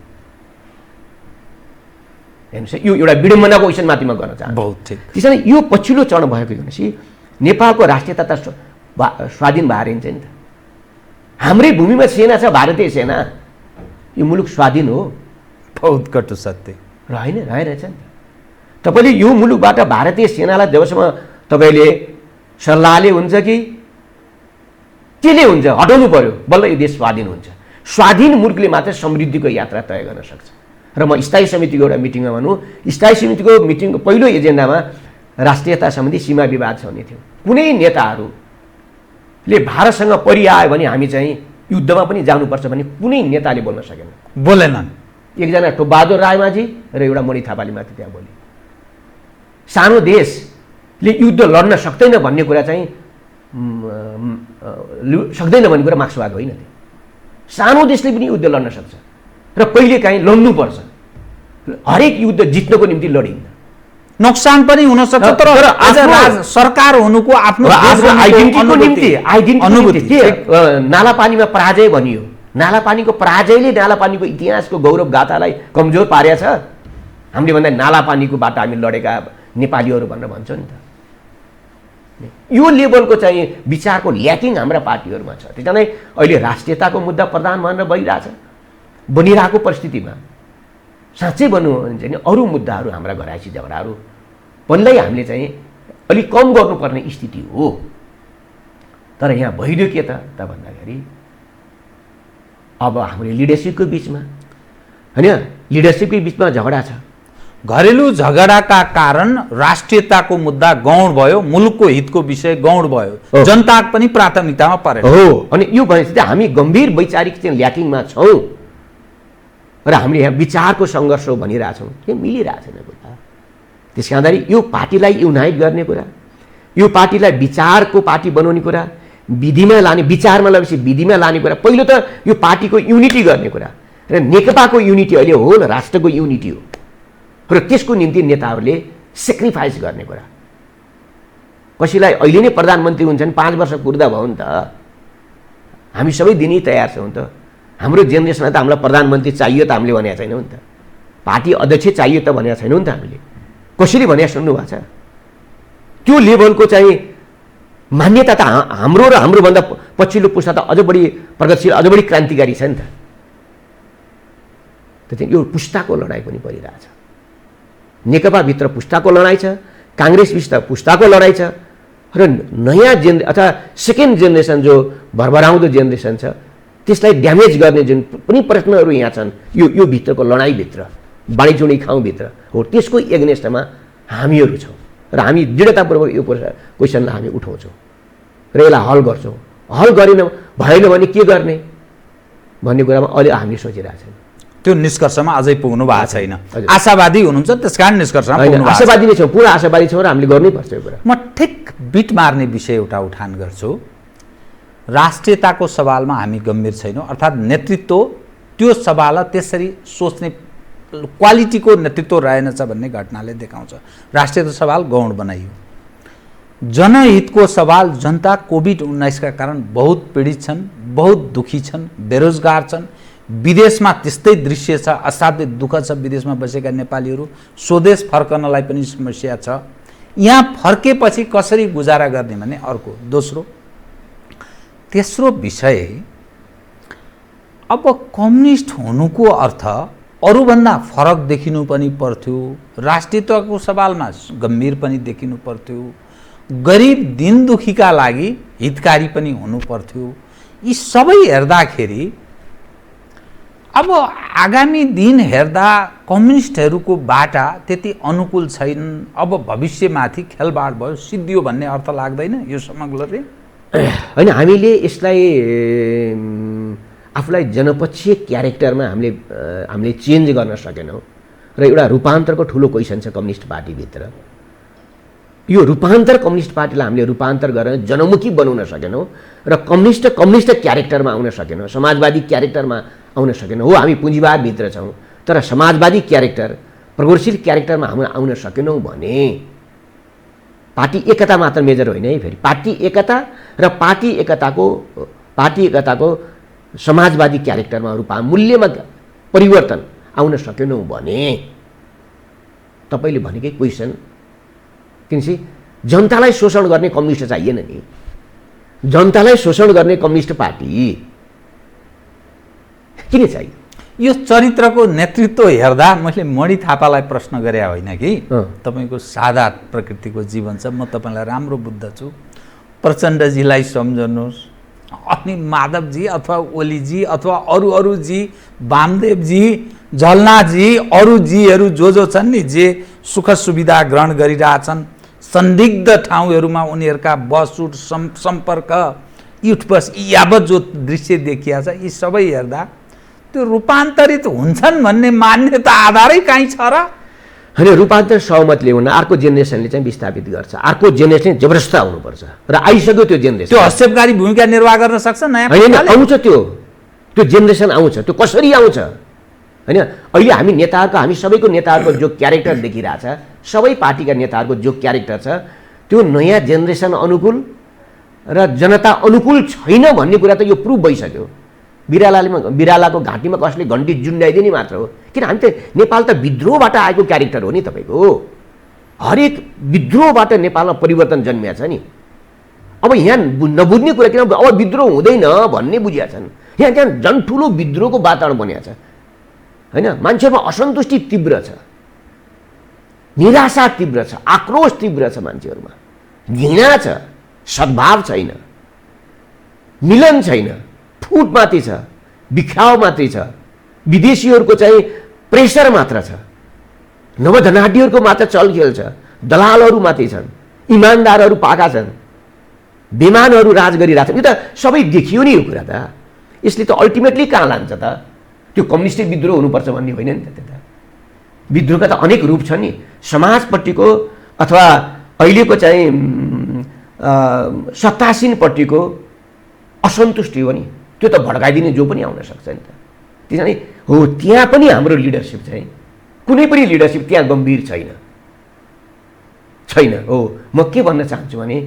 हेर्नुहोस्, यो एउटा विडम्बनाको क्वेसन माथि म गर्न चाहन्छु। बहुत ठिक। त्यसैले यो पछिल्लो चरण भएको भनेपछि नेपालको राष्ट्रियता त स्वाधीन भएर हिँड्छ नि त। हाम्रै भूमिमा सेना छ, भारतीय सेना। यो मुलुक स्वाधीन हो। बहुत कटु सत्य रहेछ नि त। तपाईँले यो मुलुकबाट भारतीय सेनालाई जबसम्म तपाईँले सल्लाहले हुन्छ कि केले हुन्छ हटाउनु पर्यो, बल्ल यो देश स्वाधीन हुन्छ। स्वाधीन मुलुकले मात्र समृद्धिको यात्रा तय गर्न सक्छ। र म स्थायी समितिको एउटा मिटिङमा भनौँ, स्थायी समितिको मिटिङको पहिलो एजेन्डामा राष्ट्रियता सम्बन्धी सीमा विवाद छाउने थियो। कुनै नेताहरूले भारतसँग परिआयो भने हामी चाहिँ युद्धमा पनि जानुपर्छ भने कुनै नेताले बोल्न सकेन, बोलेनन्। एकजना टोपबहादुर रायमाझी र एउटा मणि थापाले माथि त्यहाँ बोले। सानो देशले युद्ध लड्न सक्दैन भन्ने कुरा चाहिँ सक्दैन भन्ने कुरा मार्क्सवाद होइन। सानो देशले पनि युद्ध लड्न सक्छ र कहिलेकाहीँ लड्नुपर्छ। हरेक युद्ध जित्नको निम्ति लडिन्न, नोक्सान पनि हुन सक्छ, तर आज सरकार हुनुको आफ्नो आइडेन्टिटीको निम्ति के नालापानीमा पराजय भनियो। नालापानीको पराजयले नालापानीको इतिहासको गौरव गाथालाई कमजोर पारेको छ। हामीले भन्दा नालापानीको बाटो हामी लडेका नेपालीहरू भनेर भन्छौँ नि त। यो लेभलको चाहिँ विचारको ल्याकिङ हाम्रा पार्टीहरूमा छ। त्यसैले अहिले राष्ट्रियताको मुद्दा प्रधान भनेर बनिरहेको परिस्थितिमा साँच्चै भन्नु भने चाहिँ अरू मुद्दाहरू हाम्रा घराइसी झगडाहरू पनलाई हामीले चाहिँ अलिक कम गर्नुपर्ने स्थिति हो। तर यहाँ भइदियो के त भन्दाखेरि अब हाम्रो लिडरसिपको बिचमा होइन, लिडरसिपकै बिचमा झगडा छ। घरेलु झगडाका कारण राष्ट्रियताको मुद्दा गौण भयो, मुलुकको हितको विषय गौण भयो, जनता पनि प्राथमिकतामा परेन हो। अनि यो भनेपछि चाहिँ हामी गम्भीर वैचारिक चाहिँ ल्याकिङमा छौँ र हामीले यहाँ विचारको सङ्घर्ष भनिरहेछौँ, यो मिलिरहेको छैन कुरा। त्यस कारणखेरि यो पार्टीलाई युनाइट गर्ने कुरा, यो पार्टीलाई विचारको पार्टी बनाउने कुरा, विधिमा लाने, विचारमा लगेपछि विधिमा लाने कुरा, पहिलो त यो पार्टीको युनिटी गर्ने कुरा र नेकपाको युनिटी अहिले होल राष्ट्रको युनिटी हो र त्यसको निम्ति नेताहरूले सेक्रिफाइस गर्ने कुरा। कसैलाई अहिले नै प्रधानमन्त्री हुन्छन् 5 वर्ष पुग्दा भयो नि त। हामी सबै दिनै तयार छौँ त। हाम्रो जेनेरेसनमा त हामीलाई प्रधानमन्त्री चाहियो त हामीले भनेको छैनौँ नि त। पार्टी अध्यक्ष चाहियो त भनेको छैनौँ नि त हामीले। कसैले भने सुन्नु भएको छ? त्यो लेभलको चाहिँ मान्यता त हाम्रो र हाम्रोभन्दा पछिल्लो पुस्ता त अझ बढी प्रगतिशील, अझ बढी क्रान्तिकारी छ नि त। त्यति यो पुस्ताको लडाइँ पनि परिरहेछ। नेकपाभित्र पुस्ताको लडाइँ छ, काङ्ग्रेसभित्र पुस्ताको लडाइँ छ, र नयाँ अथवा सेकेन्ड जेनेरेसन जो भरभराउँदो जेनेरेसन छ त्यसलाई ड्यामेज गर्ने जुन पनि प्रश्नहरू यहाँ छन् यो भित्रको लडाइँभित्र, बाँडीचुँडी खाउँभित्र हो, त्यसको एग्नेस्टमा हामीहरू छौँ र हामी दृढतापूर्वक यो क्वेसनलाई हामी उठाउँछौँ र यसलाई हल गर्छौँ। हल गरेन भएन भने के गर्ने भन्ने कुरामा अहिले हामी सोचिरहेछौँ। त्यो निष्कर्षमा अझै पुग्नु भएको छैन। आशावादी हुनुहुन्छ, त्यसकारण निष्कर्षमा पुग्नु भएको छैन। आशावादी नै छौँ, पुरा आशावादी छौँ र हामीले गर्नैपर्छ यो कुरा। म ठिक बिट मार्ने विषय एउटा उठान गर्छु। राष्ट्रियताको सवालमा हामी गम्भीर छैनौँ, अर्थात् नेतृत्व त्यो सवाललाई त्यसरी सोच्ने क्वालिटीको नेतृत्व रहेनछ भन्ने घटनाले देखाउँछ। राष्ट्रियता सवाल गौण बनाइयो। जनहितको सवाल, जनता कोभिड-19 का कारण बहुत पीडित छन्, बहुत दुखी छन्, बेरोजगार छन्, विदेशमा त्यस्तै दृश्य छ, असाध्यै दुःख छ। विदेशमा बसेका नेपालीहरू स्वदेश फर्कनलाई पनि समस्या छ। यहाँ फर्केपछि कसरी गुजारा गर्ने भन्ने अर्को। दोस्रो, तेस्रो विषय, अब कम्युनिस्ट हुनुको अर्थ अरूभन्दा फरक देखिनु पनि पर्थ्यो, राष्ट्रियताको सवालमा गम्भीर पनि देखिनु पर्थ्यो, गरिब दिन दुखीका लागि हितकारी पनि हुनु पर्थ्यो। यी सबै हेर्दाखेरि अब आगामी दिन हेर्दा कम्युनिस्टहरूको बाटा त्यति अनुकूल छैन। अब भविष्यमाथि खेलबाड भयो, सिद्धियो भन्ने अर्थ लाग्दैन यो समग्रले? होइन, हामीले यसलाई आफूलाई जनपक्षीय क्यारेक्टरमा हामीले चेन्ज गर्न सकेनौँ र एउटा रूपान्तरको ठुलो क्वेसन छ कम्युनिस्ट पार्टीभित्र। यो रूपान्तर कम्युनिस्ट पार्टीलाई हामीले रूपान्तर गरेर जनमुखी बनाउन सकेनौँ र कम्युनिस्ट क्यारेक्टरमा आउन सकेनौँ, समाजवादी क्यारेक्टरमा आउन सकेनौँ। हो, हामी पुँजीवादभित्र छौँ तर समाजवादी क्यारेक्टर, प्रगतिशील क्यारेक्टरमा हामी आउन सकेनौँ भने पार्टी एकता मात्र मेजर होइन है। फेरि पार्टी एकता र पार्टी एकताको समाजवादी क्यारेक्टरमा मूल्यमा परिवर्तन आउन सकेनौँ भने तपाईँले भनेकै क्वेसन, किनकि जनतालाई शोषण गर्ने कम्युनिस्ट चाहिएन नि। जनतालाई शोषण गर्ने कम्युनिस्ट पार्टी किन चाहियो? यो चरित्रको नेतृत्व हेर्दा मैले मणि थापालाई प्रश्न गरे होइन कि तपाईँको सादा प्रकृतिको जीवन छ, म तपाईँलाई राम्रो बुझ्दछु, प्रचण्डजीलाई सम्झनुहोस्, अनि माधवजी अथवा ओलीजी अथवा अरूजी, वामदेवजी, झलनाजी, अरूजीहरू जो छन् नि, जे सुख सुविधा ग्रहण गरिरहेछन्, संदिग्ध ठाउँहरूमा उनीहरूका बसउट सम्पर्क, युथ बस यावत जो दृश्य देखिया छ, यी सबै हेर्दा त्यो रूपान्तरित हुन्छन् भन्ने मान्यता आधारै कहीँ छ र? होइन, रूपान्तर सहमत ल्याउन अर्को जेनेरेसनले चाहिँ विस्थापित गर्छ, अर्को जेनेरेसन जबरजस्त आउनुपर्छ र आइसक्यो त्यो जेनेरेसन। त्यो हस्तक्षेपकारी भूमिका निर्वाह गर्न सक्छ नयाँ होइन, आउँछ त्यो जेनेरेसन आउँछ। त्यो कसरी आउँछ? होइन, अहिले हामी सबैको नेताहरूको जो क्यारेक्टर देखिरहेछ, सबै पार्टीका नेताहरूको जो क्यारेक्टर छ त्यो नयाँ जेनेरेसन अनुकूल र जनता अनुकूल छैन भन्ने कुरा त यो प्रुभ भइसक्यो। बिरालाको घाँटीमा कसले घन्टी जुन्डाइदिने मात्र हो। किन हामी त नेपाल त विद्रोहबाट आएको क्यारेक्टर हो नि तपाईँको। हरेक विद्रोहबाट नेपालमा परिवर्तन जन्मिया छ नि। अब यहाँ नबुझ्ने कुरा किन, अब विद्रोह हुँदैन भन्ने बुझिया छन्। यहाँ त्यहाँ झन् ठुलो विद्रोहको वातावरण बनिया छ। होइन, मान्छेमा असन्तुष्टि तीव्र छ, निराशा तीव्र छ, आक्रोश तीव्र छ मान्छेहरूमा, घृणा छ, सद्भाव छैन, मिलन छैन, फुट मात्रै छ, बिख्याउ मात्रै छ, विदेशीहरूको चाहिँ प्रेसर मात्र छ, नवधनाढ्यहरूको मात्र चलखेल छ, दलालहरू मात्रै छन्, इमान्दारहरू पाका छन्, बेमानहरू राज गरिरहेछन्। यो त सबै देखियो नि यो कुरा त। यसले त अल्टिमेटली कहाँ लान्छ त? त्यो कम्युनिस्ट विद्रोह हुनुपर्छ भन्ने होइन नि त। त्यो त विद्रोहका त अनेक रूप छन् नि। समाजपट्टिको अथवा अहिलेको चाहिँ सत्तासीनपट्टिको असन्तुष्टि हो नि, त्यो त भड्काइदिने जो पनि आउन सक्छ नि त। त्यसैले हो, त्यहाँ पनि हाम्रो लिडरसिप चाहिँ कुनै पनि लिडरसिप त्यहाँ गम्भीर छैन। हो, म के भन्न चाहन्छु भने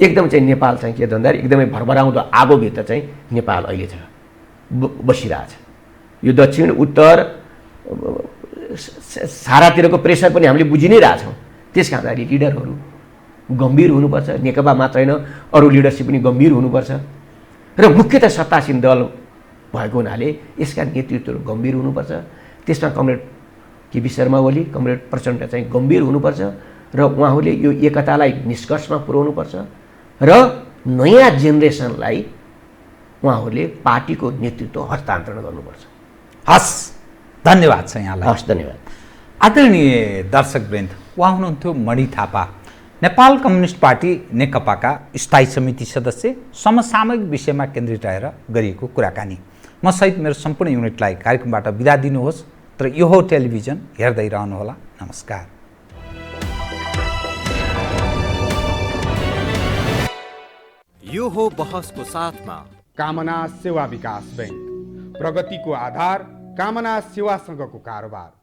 एकदम चाहिँ नेपाल चाहिँ के भन्दा एकदमै भरभराउँदो आगोभित्र चाहिँ नेपाल अहिले छ, बसिरहेछ। यो दक्षिण उत्तर सारातिरको प्रेसर पनि हामीले बुझि नै रहेछौँ। त्यसका हुँदाखेरि लिडरहरू गम्भीर हुनुपर्छ, नेकपा मात्र होइन अरू लिडरसिप पनि गम्भीर हुनुपर्छ र मुख्यतः सत्तासीन दल भएको हुनाले यसका नेतृत्वहरू गम्भीर हुनुपर्छ। त्यसमा कमरेड केपी शर्मा ओली, कमरेड प्रचण्ड चाहिँ गम्भीर हुनुपर्छ र उहाँहरूले यो एकतालाई निष्कर्षमा पुर्याउनुपर्छ र नयाँ जेनेरेसनलाई उहाँहरूले पार्टीको नेतृत्व हस्तान्तरण गर्नुपर्छ। हस्, धन्यवाद छ यहाँलाई। हस्, धन्यवाद। आदरणीय दर्शकवृन्द, उहाँ हुनुहुन्थ्यो मणि थापा, नेपाल कम्युनिस्ट पार्टी नेकपाका स्थायी समिति सदस्य, समसामयिक विषयमा केन्द्रित रहेर गरिएको कुराकानी। म सहित मेरो सम्पूर्ण युनिटलाई कार्यक्रमबाट बिदा दिनुहोस्, तर यो हो टेलिभिजन, हेर्दै रहनुहोला। नमस्कार। यो हो बहसको साथमा कामना सेवा विकास बैंक, प्रगतिको आधार कामना सेवासँगको कारोबार।